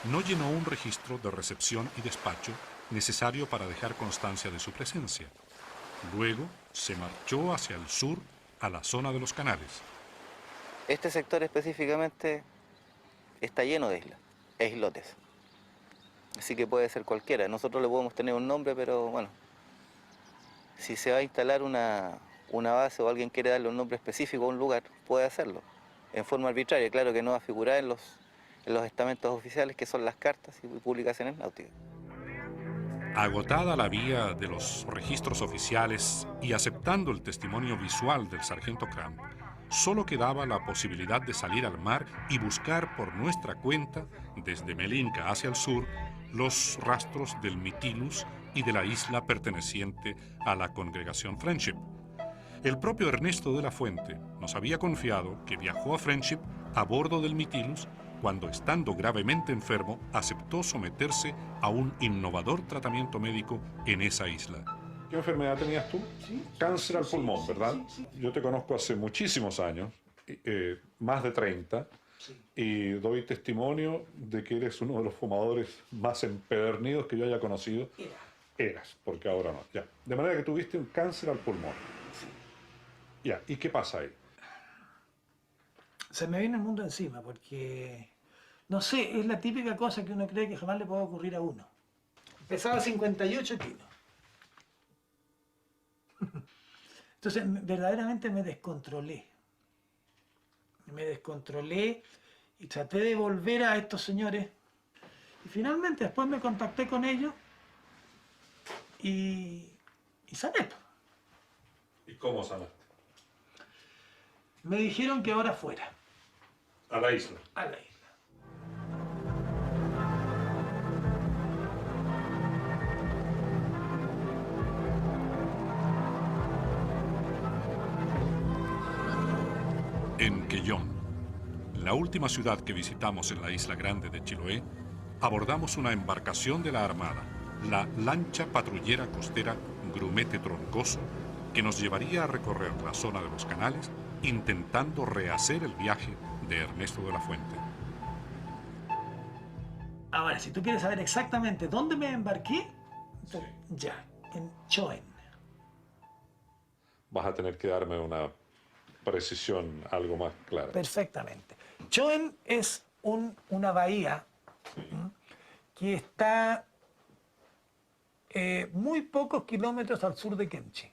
no llenó un registro de recepción y despacho necesario para dejar constancia de su presencia. Luego se marchó hacia el sur, a la zona de los canales. Este sector específicamente está lleno de islas, e islotes. Así que puede ser cualquiera. Nosotros le podemos tener un nombre, pero bueno, si se va a instalar una base o alguien quiere darle un nombre específico a un lugar, puede hacerlo. En forma arbitraria, claro que no va a figurar en los estamentos oficiales, que son las cartas y publicaciones náuticas. Agotada la vía de los registros oficiales y aceptando el testimonio visual del sargento Cram, solo quedaba la posibilidad de salir al mar y buscar por nuestra cuenta, desde Melinca hacia el sur, los rastros del Mytilus y de la isla perteneciente a la congregación Friendship. El propio Ernesto de la Fuente nos había confiado que viajó a Friendship a bordo del Mytilus cuando, estando gravemente enfermo, aceptó someterse a un innovador tratamiento médico en esa isla. ¿Qué enfermedad tenías tú? Sí. Cáncer al pulmón, ¿verdad? Sí. Yo te conozco hace muchísimos años, más de 30, y doy testimonio de que eres uno de los fumadores más empedernidos que yo haya conocido. Eras, porque ahora no. Ya. De manera que tuviste un cáncer al pulmón. Ya, ¿y qué pasa ahí? Se me viene el mundo encima porque, no sé, es la típica cosa que uno cree que jamás le puede ocurrir a uno. Pesaba 58 kilos. Entonces, verdaderamente me descontrolé. Y traté de volver a estos señores. Y finalmente, después me contacté con ellos y sané. ¿Y cómo sanaste? Me dijeron que ahora fuera. A la isla. A la isla. En Quellón, la última ciudad que visitamos en la isla grande de Chiloé, abordamos una embarcación de la Armada, la lancha patrullera costera Grumete Troncoso, que nos llevaría a recorrer la zona de los canales intentando rehacer el viaje de Ernesto de la Fuente. Ahora, si tú quieres saber exactamente dónde me embarqué, ya, en Choen. Vas a tener que darme una precisión algo más clara. Perfectamente. Choen es una bahía que está muy pocos kilómetros al sur de Kemchi.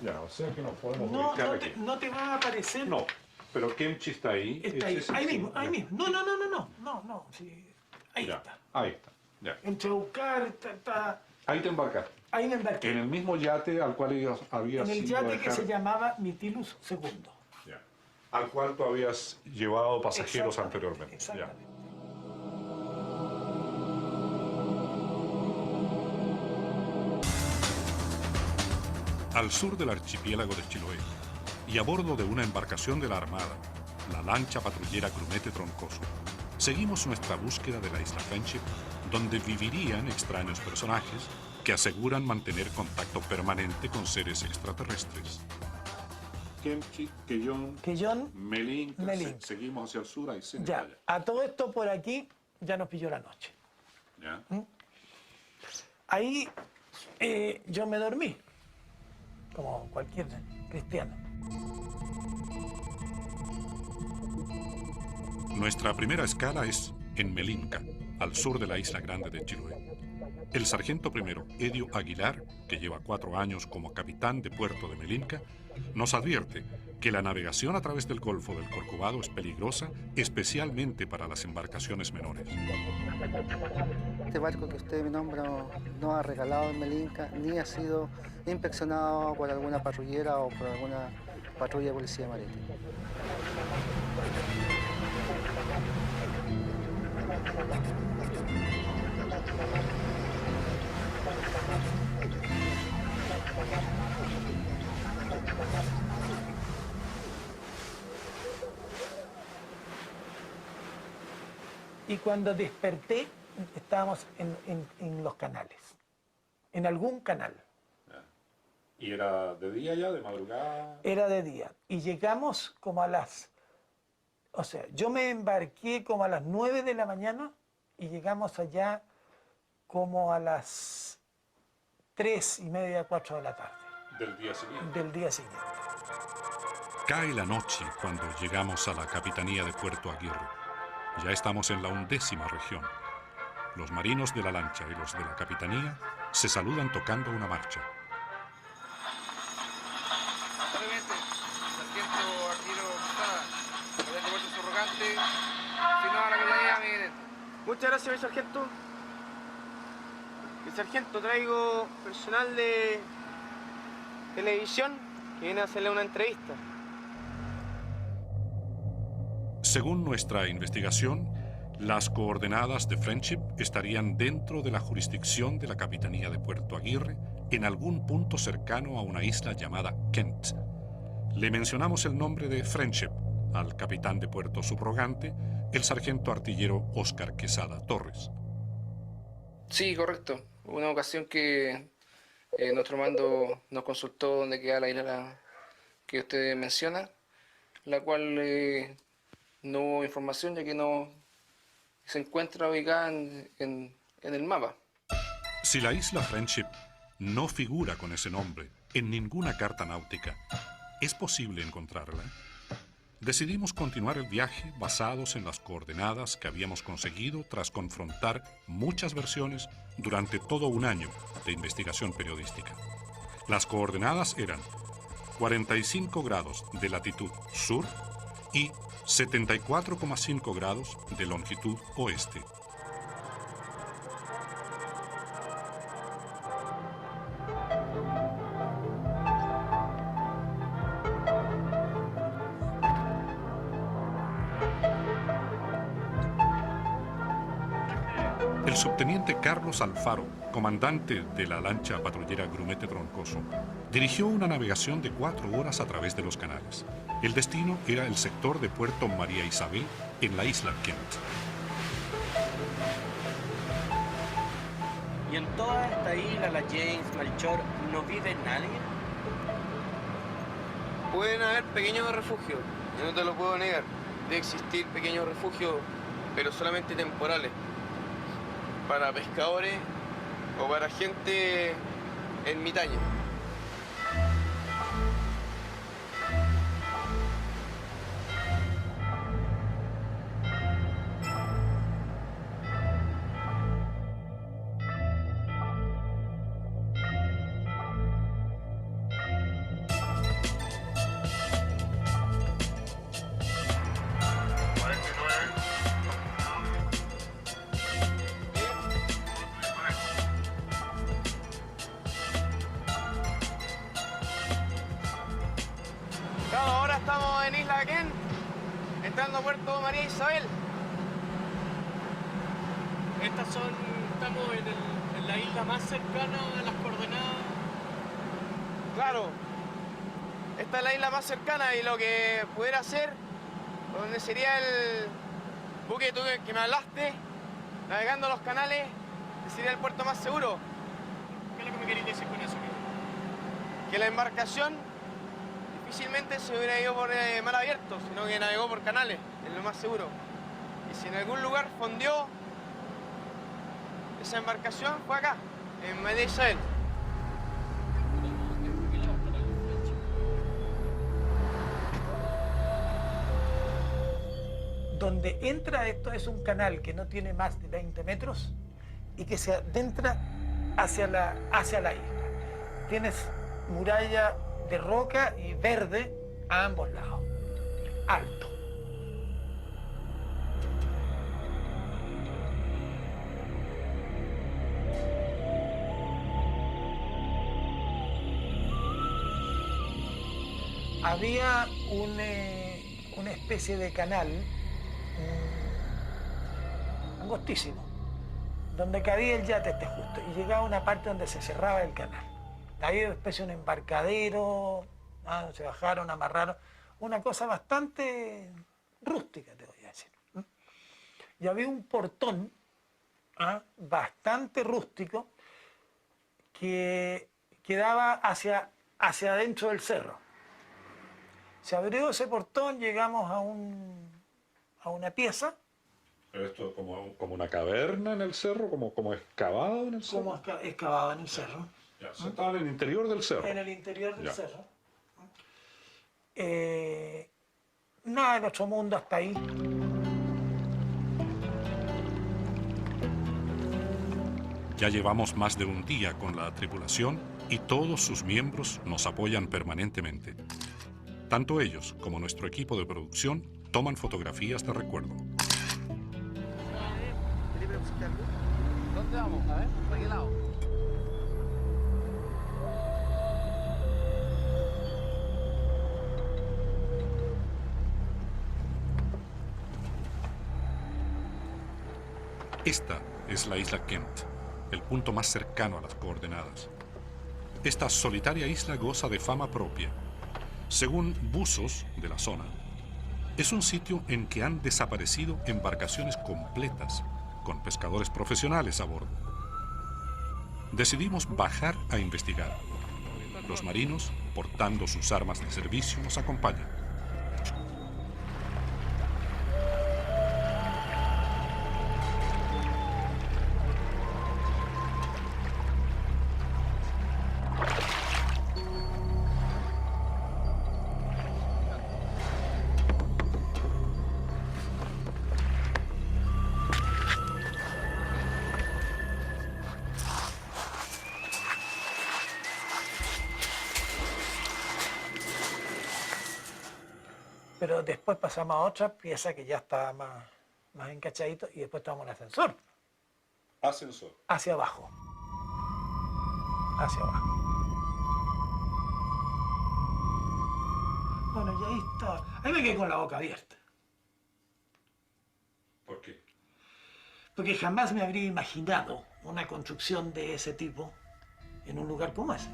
Ya, o sea que nos podemos No, ubicar no aquí. no te va a aparecer. No, pero Kemchi está ahí. Está ahí, ahí mismo, ahí mismo. No, sí, ahí Ya, está. ahí está. Ya. En Chaucar está. Ahí te embarcaste. Ahí me embarqué. En el mismo yate al cual habías En el ido a yate que dejar- se llamaba Mitilus II. Ya. Al cual tú habías llevado pasajeros Exactamente, anteriormente. exactamente. Al sur del archipiélago de Chiloé y a bordo de una embarcación de la Armada, la lancha patrullera Grumete Troncoso, seguimos nuestra búsqueda de la isla Friendship, donde vivirían extraños personajes que aseguran mantener contacto permanente con seres extraterrestres. Kemchi, Quellón, Melinka, Melinka. seguimos hacia el sur, ahí se Ya, a todo esto por aquí ya nos pilló la noche. Ya. Ahí yo me dormí, como cualquier cristiano. Nuestra primera escala es en Melinka, al sur de la isla grande de Chiloé. El sargento primero Edio Aguilar, que lleva 4 años como capitán de puerto de Melinka, nos advierte que la navegación a través del Golfo del Corcovado es peligrosa, especialmente para las embarcaciones menores. Este barco que usted me nombra no ha regalado en Melinka, ni ha sido inspeccionado por alguna patrullera o por alguna patrulla de policía marítima. Y cuando desperté, estábamos en los canales, en algún canal. ¿Y era de día ya, de madrugada? Era de día. Y llegamos como a las... O sea, yo me embarqué como a las 9 de la mañana y llegamos allá como a las 3:30, 4 de la tarde. Del día siguiente. Del día siguiente. Cae la noche cuando llegamos a la capitanía de Puerto Aguirre. Ya estamos en la 11ª región. Los marinos de la lancha y los de la capitanía se saludan tocando una marcha. Brevemente, sargento Arturo Posada, comandante de puerto subrogante, asignado a la capitanía eminente. Muchas gracias, mi sargento. Mi sargento, traigo personal de televisión que viene a hacerle una entrevista. Según nuestra investigación, las coordenadas de Friendship estarían dentro de la jurisdicción de la Capitanía de Puerto Aguirre, en algún punto cercano a una isla llamada Kent. Le mencionamos el nombre de Friendship al capitán de puerto subrogante, el sargento artillero Óscar Quesada Torres. Sí, correcto. Hubo una ocasión que nuestro mando nos consultó dónde queda la isla que usted menciona, la cual no hubo información ya que no se encuentra ubicada en el mapa. Si la isla Friendship no figura con ese nombre en ninguna carta náutica, ¿es posible encontrarla? Decidimos continuar el viaje basados en las coordenadas que habíamos conseguido tras confrontar muchas versiones durante todo un año de investigación periodística. Las coordenadas eran 45 grados de latitud sur y 74,5 grados de longitud oeste. El subteniente Carlos Alfaro, comandante de la lancha patrullera Grumete Troncoso, dirigió una navegación de 4 horas a través de los canales. El destino era el sector de Puerto María Isabel, en la isla Kent. ¿Y en toda esta isla, la James, Malchor, no vive nadie? Pueden haber pequeños refugios, yo no te lo puedo negar. Debe existir pequeños refugios, pero solamente temporales. Para pescadores o para gente ermitaña. estamos en Isla Quén, entrando a Puerto María Isabel. Estamos en la isla más cercana a las coordenadas. Claro, esta es la isla más cercana y lo que pudiera hacer, donde sería el buque que me hablaste, navegando los canales, sería el puerto más seguro. ¿Qué es lo que me queréis decir con eso? Que la embarcación difícilmente se hubiera ido por mar abierto, sino que navegó por canales, es lo más seguro. Y si en algún lugar fondió, esa embarcación fue acá, en María Isabel. Donde entra esto es un canal que no tiene más de 20 metros y que se adentra hacia la isla. Tienes muralla de roca y verde a ambos lados, alto. Había una especie de canal angostísimo, donde cabía el yate justo, y llegaba a una parte donde se cerraba el canal. Había una especie de un embarcadero, se bajaron, amarraron, una cosa bastante rústica, te voy a decir. Y había un portón bastante rústico que quedaba hacia adentro del cerro. Se abrió ese portón, llegamos a una pieza. ¿Esto es como una caverna en el cerro? ¿Como excavado en el cerro? Como excavado en el cerro. Ya, se estaba en el interior del cerro. En el interior del Ya. cerro. Nada del otro mundo hasta ahí. Ya llevamos más de un día con la tripulación y todos sus miembros nos apoyan permanentemente. Tanto ellos como nuestro equipo de producción toman fotografías de recuerdo. ¿Dónde vamos? A ver, ¿para qué lado? Esta es la isla Kent, el punto más cercano a las coordenadas. Esta solitaria isla goza de fama propia. Según buzos de la zona, es un sitio en que han desaparecido embarcaciones completas, con pescadores profesionales a bordo. Decidimos bajar a investigar. Los marinos, portando sus armas de servicio, nos acompañan. Pero después pasamos a otra pieza que ya estaba más encachadito y después tomamos un ascensor. Ascensor. Hacia abajo. Hacia abajo. Bueno, y ahí está. Ahí me quedé con la boca abierta. ¿Por qué? Porque jamás me habría imaginado una construcción de ese tipo en un lugar como ese.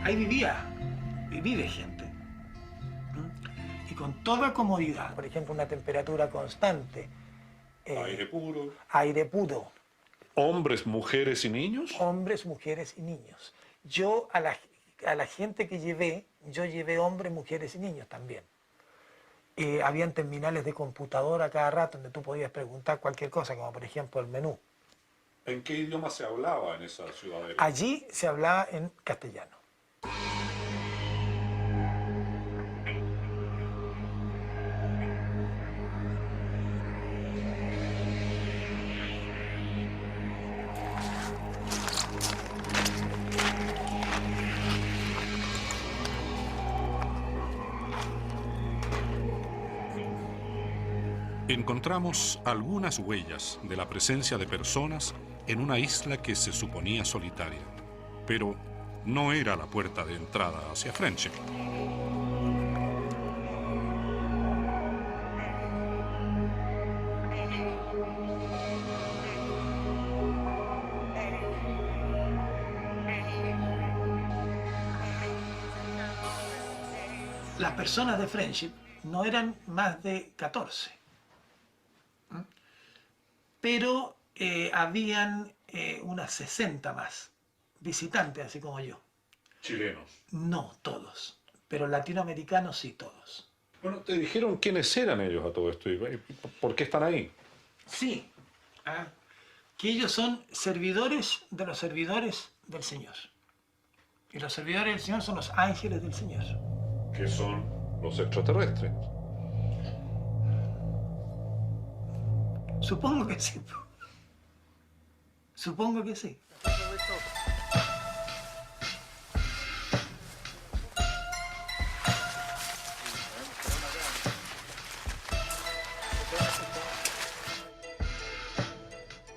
Ahí vive gente. Y con toda comodidad. Por ejemplo, una temperatura constante. Aire puro. Aire puro. ¿Hombres, mujeres y niños? Hombres, mujeres y niños. Yo a la gente que llevé, yo llevé hombres, mujeres y niños también. Habían terminales de computadora cada rato donde tú podías preguntar cualquier cosa, como por ejemplo el menú. ¿En qué idioma se hablaba en esa ciudadela? Allí se hablaba en castellano. Encontramos algunas huellas de la presencia de personas en una isla que se suponía solitaria, pero no era la puerta de entrada hacia Friendship. Las personas de Friendship no eran más de 14. Pero habían unas 60 más visitantes, así como yo. ¿Chilenos? No todos, pero latinoamericanos sí todos. Bueno, ¿te dijeron quiénes eran ellos a todo esto? ¿Y por qué están ahí? Sí, que ellos son servidores de los servidores del Señor. Y los servidores del Señor son los ángeles del Señor. Que son los extraterrestres. Supongo que sí. Supongo que sí.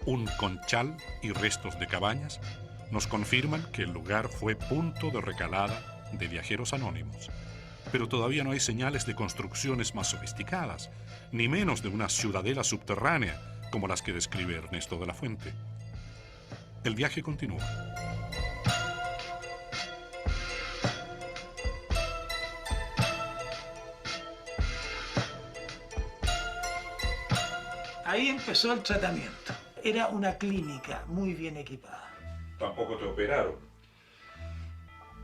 Un conchal y restos de cabañas nos confirman que el lugar fue punto de recalada de viajeros anónimos. Pero todavía no hay señales de construcciones más sofisticadas, ni menos de una ciudadela subterránea como las que describe Ernesto de la Fuente. El viaje continúa. Ahí empezó el tratamiento. Era una clínica muy bien equipada. Tampoco te operaron.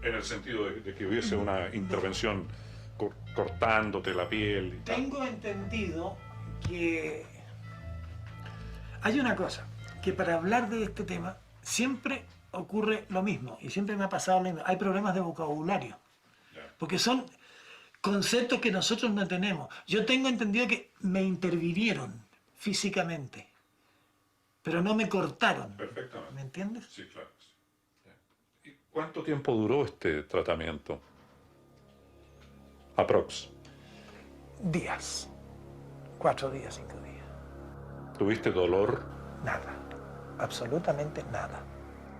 En el sentido de que hubiese una intervención cortándote la piel. Y tal. Tengo entendido que hay una cosa, que para hablar de este tema siempre ocurre lo mismo, y siempre me ha pasado lo mismo. Hay problemas de vocabulario, porque son conceptos que nosotros no tenemos. Yo tengo entendido que me intervinieron físicamente, pero no me cortaron. Perfectamente. ¿Me entiendes? Sí, claro. ¿Y cuánto tiempo duró este tratamiento? Aprox. Días. 4 días, 5 días. ¿Tuviste dolor? Nada. Absolutamente nada.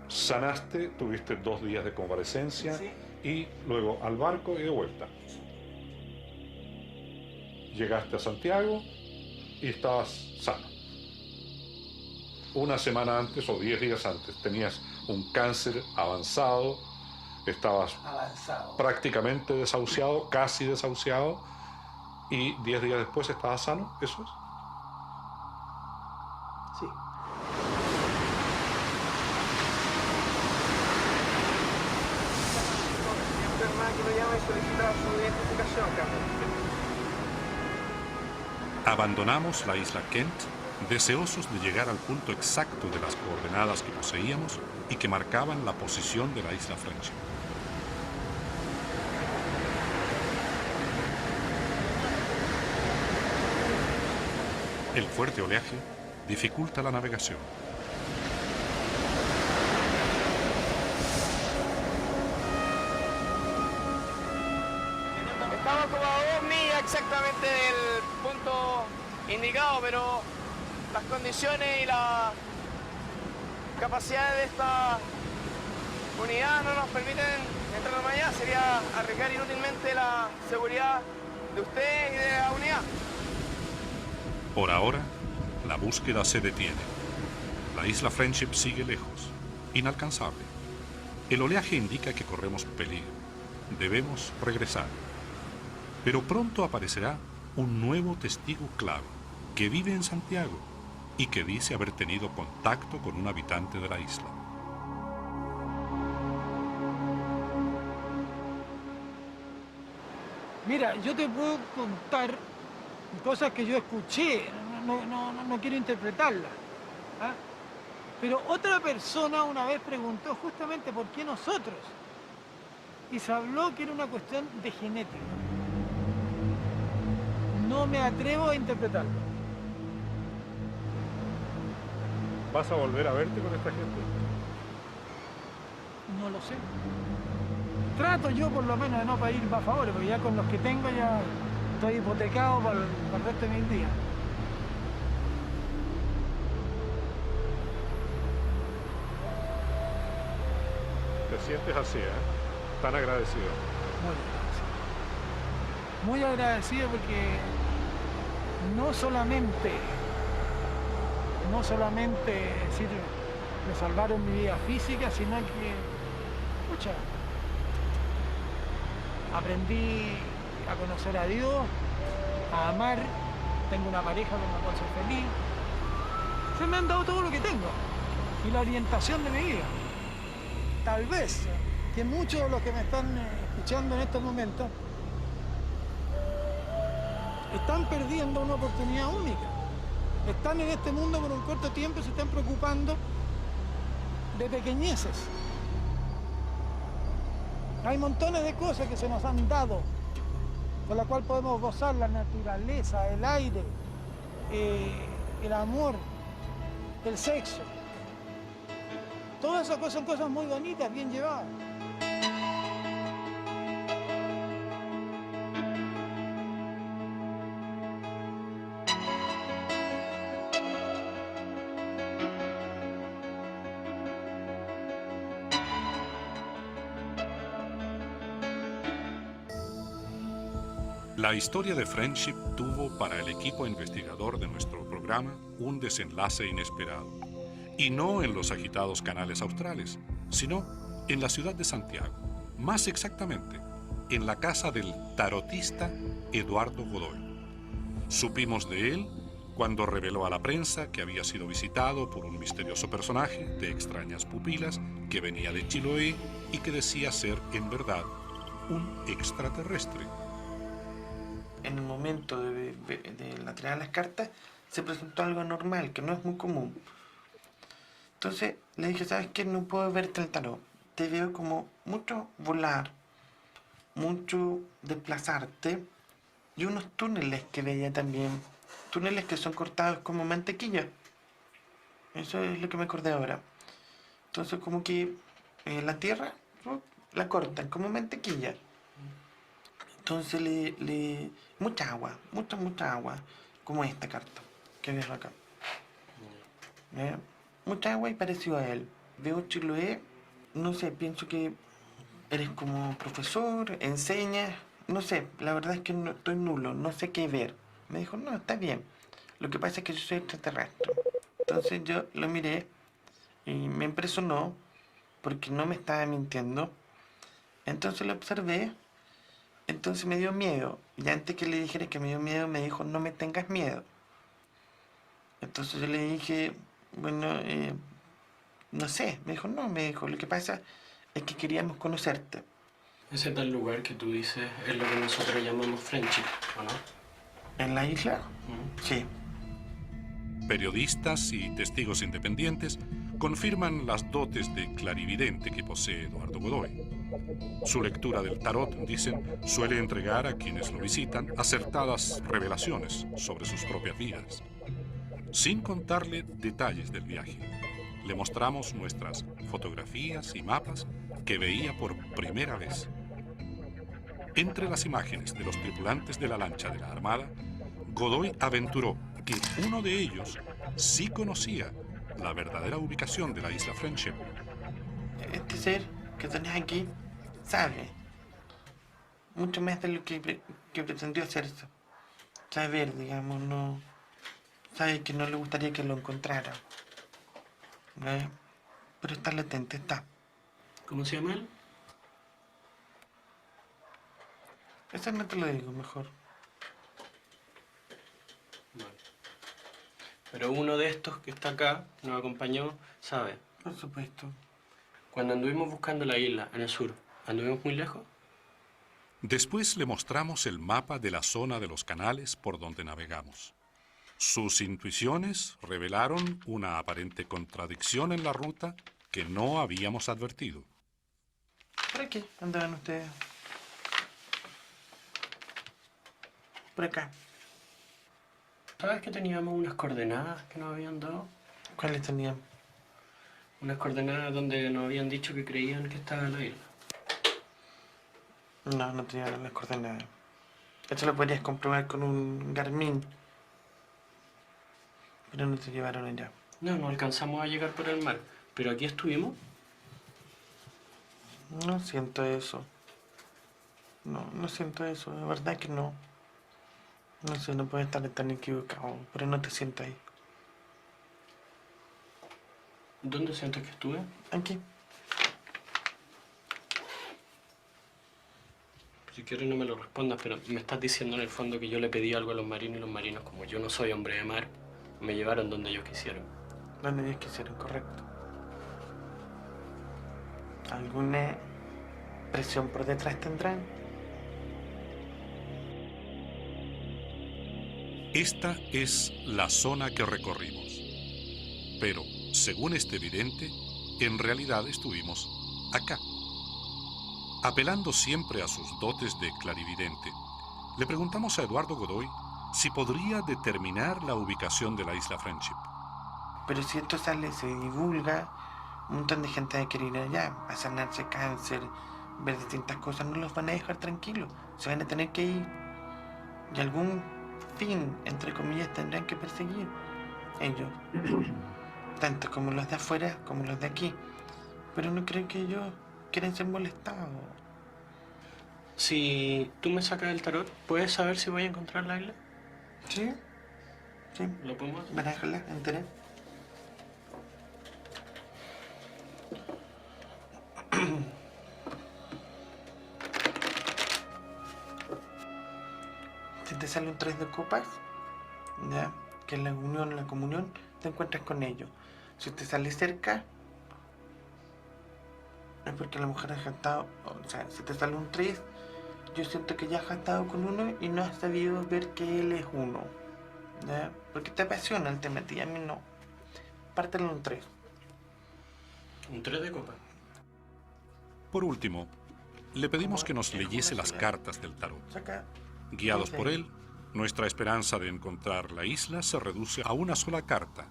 Sanaste, tuviste 2 días de convalecencia. Sí. Y luego al barco y de vuelta. Llegaste a Santiago y estabas sano. Una semana antes o 10 días antes tenías un cáncer avanzado, estabas prácticamente desahuciado, casi desahuciado, y 10 días después estabas sano. ¿Eso es? Sí. Abandonamos la isla Kent, deseosos de llegar al punto exacto de las coordenadas que poseíamos y que marcaban la posición de la isla Friendship. El fuerte oleaje dificulta la navegación. Estamos como a 2 millas exactamente del punto indicado, pero las condiciones y la capacidad de esta unidad no nos permiten entrar más allá. Sería arriesgar inútilmente la seguridad de usted y de la unidad. Por ahora, la búsqueda se detiene. La isla Friendship sigue lejos, inalcanzable. El oleaje indica que corremos peligro. Debemos regresar. Pero pronto aparecerá un nuevo testigo clave que vive en Santiago y que dice haber tenido contacto con un habitante de la isla. Mira, yo te puedo contar cosas que yo escuché, no quiero interpretarlas. ¿Ah? Pero otra persona una vez preguntó justamente por qué nosotros. Y se habló que era una cuestión de genética. No me atrevo a interpretarlo. ¿Vas a volver a verte con esta gente? No lo sé. Trato yo por lo menos de no pedir más favores, porque ya con los que tengo ya estoy hipotecado para el resto de mis días. Te sientes así, ¿eh? Tan agradecido. Muy agradecido porque no solamente decir, me salvaron mi vida física, sino que, pucha, aprendí a conocer a Dios, a amar, tengo una pareja con la cual soy feliz. Se me han dado todo lo que tengo y la orientación de mi vida. Tal vez que muchos de los que me están escuchando en estos momentos están perdiendo una oportunidad única. Están en este mundo por un corto tiempo y se están preocupando de pequeñeces. Hay montones de cosas que se nos han dado, con la cual podemos gozar: la naturaleza, el aire, el amor, el sexo. Todas esas cosas son cosas muy bonitas, bien llevadas. La historia de Friendship tuvo para el equipo investigador de nuestro programa un desenlace inesperado. Y no en los agitados canales australes, sino en la ciudad de Santiago. Más exactamente, en la casa del tarotista Eduardo Godoy. Supimos de él cuando reveló a la prensa que había sido visitado por un misterioso personaje de extrañas pupilas que venía de Chiloé y que decía ser, en verdad, un extraterrestre. En el momento de la tirada de las cartas se presentó algo anormal, que no es muy común. Entonces le dije, ¿sabes qué? No puedo verte el tarot. Te veo como mucho volar, mucho desplazarte, y unos túneles que veía también. Túneles que son cortados como mantequilla. Eso es lo que me acordé ahora. Entonces como que la tierra la cortan como mantequilla. Entonces mucha agua, mucha agua, como esta carta que veo acá. Mucha agua y parecido a él. Veo Chiloé, no sé, pienso que eres como profesor, enseñas, no sé, la verdad es que no, estoy nulo, no sé qué ver. Me dijo, no, está bien. Lo que pasa es que yo soy extraterrestre. Entonces yo lo miré y me impresionó porque no me estaba mintiendo. Entonces lo observé. Entonces me dio miedo. Y antes que le dijera que me dio miedo, me dijo, no me tengas miedo. Entonces yo le dije, bueno, no sé. Me dijo, no, me dijo, lo que pasa es que queríamos conocerte. Ese tal lugar que tú dices es lo que nosotros llamamos Friendship, ¿o no? ¿En la isla? Sí. Periodistas y testigos independientes confirman las dotes de clarividente que posee Eduardo Godoy. Su lectura del tarot, dicen, suele entregar a quienes lo visitan acertadas revelaciones sobre sus propias vidas. Sin contarle detalles del viaje, le mostramos nuestras fotografías y mapas que veía por primera vez. Entre las imágenes de los tripulantes de la lancha de la Armada, Godoy aventuró que uno de ellos sí conocía la verdadera ubicación de la isla Friendship. Este ser que tenés aquí sabe mucho más de lo que pretendió hacer eso. Saber, digamos, no... Sabe que no le gustaría que lo encontrara. Pero está latente, está. ¿Cómo se llama él? Eso no te lo digo, mejor. Bueno. Pero uno de estos que está acá, nos acompañó, sabe. Por supuesto. Cuando anduvimos buscando la isla en el sur, ¿anduvimos muy lejos? Después le mostramos el mapa de la zona de los canales por donde navegamos. Sus intuiciones revelaron una aparente contradicción en la ruta que no habíamos advertido. ¿Por qué andaban ustedes? Por acá. ¿Sabes que teníamos unas coordenadas que nos habían dado? ¿Cuáles tenían? Unas coordenadas donde nos habían dicho que creían que estaba en la isla. No, no tenían las coordenadas. Esto lo podrías comprobar con un Garmin. Pero no te llevaron allá. No, no alcanzamos a llegar por el mar. Pero aquí estuvimos. No siento eso. No siento eso. De verdad que no. No sé, no puedo estar tan equivocado. Pero no te siento ahí. ¿Dónde sientes que estuve? Aquí. Si quieres no me lo respondas, pero me estás diciendo en el fondo que yo le pedí algo a los marinos y los marinos, como yo no soy hombre de mar, me llevaron donde ellos quisieron. Donde ellos quisieron, correcto. ¿Alguna presión por detrás tendrán? Esta es la zona que recorrimos. Pero, según este vidente, en realidad estuvimos acá. Apelando siempre a sus dotes de clarividente, le preguntamos a Eduardo Godoy si podría determinar la ubicación de la isla Friendship. Pero si esto sale, se divulga, un montón de gente va a querer ir allá, a sanarse cáncer, ver distintas cosas, no los van a dejar tranquilos, se van a tener que ir. Y algún fin, entre comillas, tendrán que perseguir ellos. Tanto como los de afuera como los de aquí. Pero no creo que ellos quieran ser molestados. Si tú me sacas el tarot, ¿puedes saber si voy a encontrar la isla? Sí. Sí. ¿Lo podemos hacer? Barájala, entera. Si te sale un 3 de copas, ya, que es la unión, la comunión, te encuentras con ellos. Si te sale cerca, es porque la mujer ha jantado, o sea, si te sale un 3, yo siento que ya has jantado con uno y no has sabido ver que él es uno. ¿Ya? Porque te apasiona el tema, a ti, a mí no. Pártelo un 3. Un 3 de copa. Por último, le pedimos que nos leyese las cartas del tarot. Saca. Guiados por él, nuestra esperanza de encontrar la isla se reduce a una sola carta,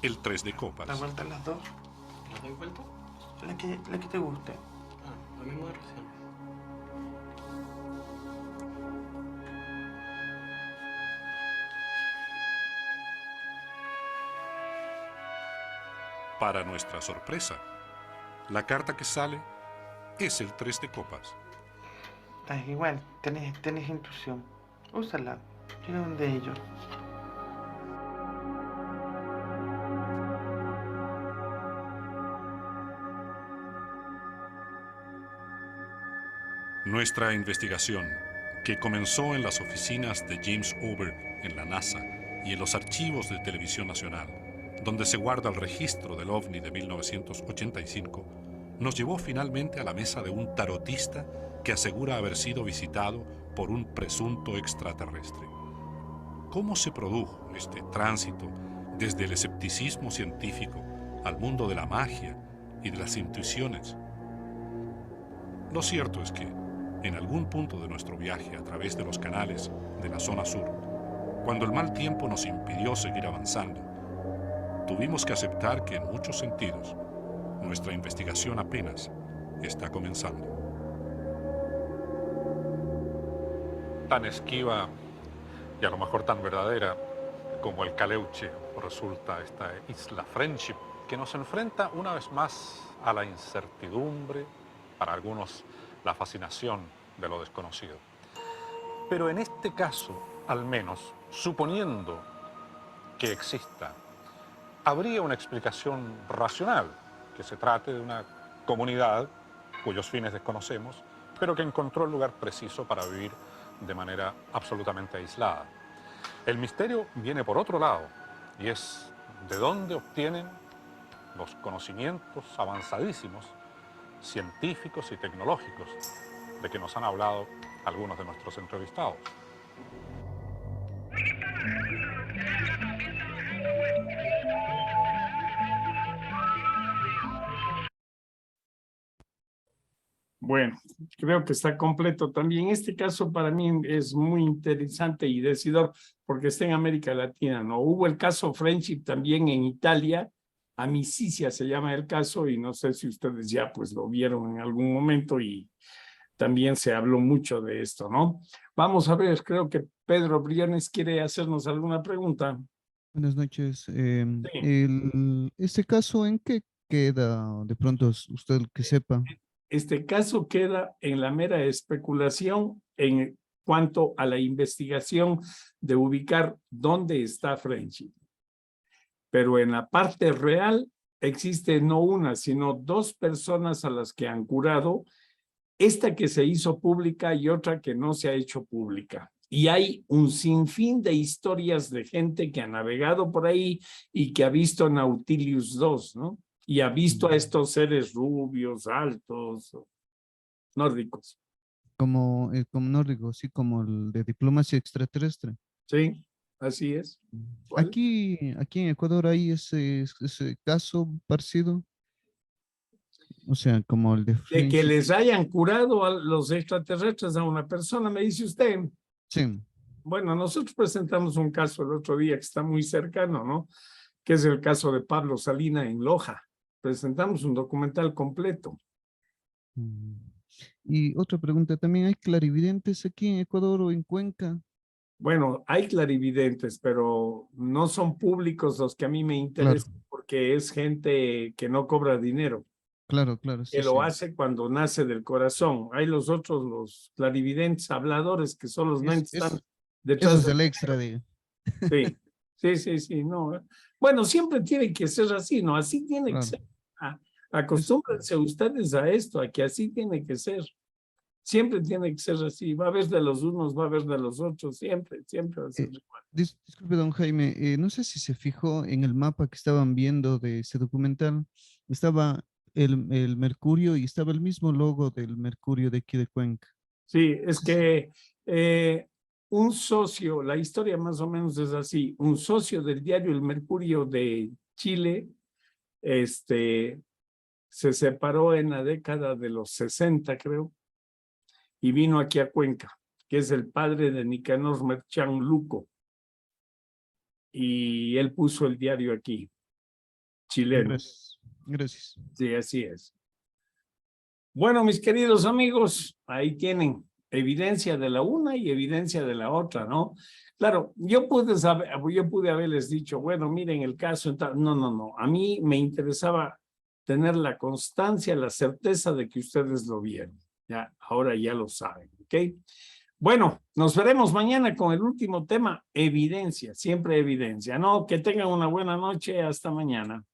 el 3 de copas. ¿La vuelta las dos? ¿Las doy vuelta? La que te guste. Ah, la misma de recién. Para nuestra sorpresa, la carta que sale es el 3 de copas. Es igual, tenés intuición. Úsala. Llega donde ellos. Nuestra investigación, que comenzó en las oficinas de James Ober en la NASA y en los archivos de Televisión Nacional, donde se guarda el registro del OVNI de 1985, nos llevó finalmente a la mesa de un tarotista que asegura haber sido visitado por un presunto extraterrestre. ¿Cómo se produjo este tránsito desde el escepticismo científico al mundo de la magia y de las intuiciones? Lo cierto es que, en algún punto de nuestro viaje a través de los canales de la zona sur, cuando el mal tiempo nos impidió seguir avanzando, tuvimos que aceptar que en muchos sentidos nuestra investigación apenas está comenzando. Tan esquiva y a lo mejor tan verdadera como el Caleuche resulta esta isla Friendship, que nos enfrenta una vez más a la incertidumbre, para algunos la fascinación de lo desconocido. Pero en este caso, al menos, suponiendo que exista, habría una explicación racional, que se trate de una comunidad cuyos fines desconocemos, pero que encontró el lugar preciso para vivir de manera absolutamente aislada. El misterio viene por otro lado, y es de dónde obtienen los conocimientos avanzadísimos, científicos y tecnológicos, de que nos han hablado algunos de nuestros entrevistados. Bueno, creo que está completo también. Este caso para mí es muy interesante y decidor porque está en América Latina, ¿no? Hubo el caso Friendship también en Italia, Amicicia se llama el caso y no sé si ustedes ya pues lo vieron en algún momento y también se habló mucho de esto, ¿no? Vamos a ver, creo que Pedro Briones quiere hacernos alguna pregunta. Buenas noches. ¿Este caso en qué queda? De pronto usted que sepa. Este caso queda en la mera especulación en cuanto a la investigación de ubicar dónde está Friendship. Pero en la parte real existe no una, sino dos personas a las que han curado, esta que se hizo pública y otra que no se ha hecho pública. Y hay un sinfín de historias de gente que ha navegado por ahí y que ha visto Nautilus 2, ¿no? Y ha visto a estos seres rubios, altos, nórdicos. Como nórdico, sí, como el de diplomacia extraterrestre. Sí, así es. Aquí en Ecuador hay ese caso parecido. O sea, como el de De que Friendship. les hayan curado a los extraterrestres a una persona, me dice usted. Sí. Bueno, nosotros presentamos un caso el otro día que está muy cercano, ¿no? Que es el caso de Pablo Salina en Loja. Presentamos un documental completo. Y otra pregunta, ¿también hay clarividentes aquí en Ecuador o en Cuenca? Bueno, hay clarividentes, pero no son públicos los que a mí me interesan porque es gente que no cobra dinero. Claro, claro. Que lo hace cuando nace del corazón. Hay los otros, los clarividentes habladores, que son los mentes están detrás. Eso es el extra, digo. Sí, no. Bueno, siempre tiene que ser así, ¿no? Así tiene que ser. Acostúmbrense ustedes a esto, a que así tiene que ser. Siempre tiene que ser así. Va a haber de los unos, va a haber de los otros, siempre va a ser igual. Disculpe, don Jaime, no sé si se fijó en el mapa que estaban viendo de ese documental. Estaba el Mercurio y estaba el mismo logo del Mercurio de aquí de Cuenca. Sí, es que un socio, la historia más o menos es así, un socio del diario El Mercurio de Chile, se separó en la década de los 60, creo, y vino aquí a Cuenca, que es el padre de Nicanor Merchán Luco. Y él puso el diario aquí, chileno. Gracias. Sí, así es. Bueno, mis queridos amigos, ahí tienen evidencia de la una y evidencia de la otra, ¿no? Claro, yo pude haberles dicho, bueno, miren el caso. No. A mí me interesaba tener la constancia, la certeza de que ustedes lo vieron. Ya, ahora ya lo saben, ¿ok? Bueno, nos veremos mañana con el último tema, evidencia, siempre evidencia, ¿no? Que tengan una buena noche, hasta mañana.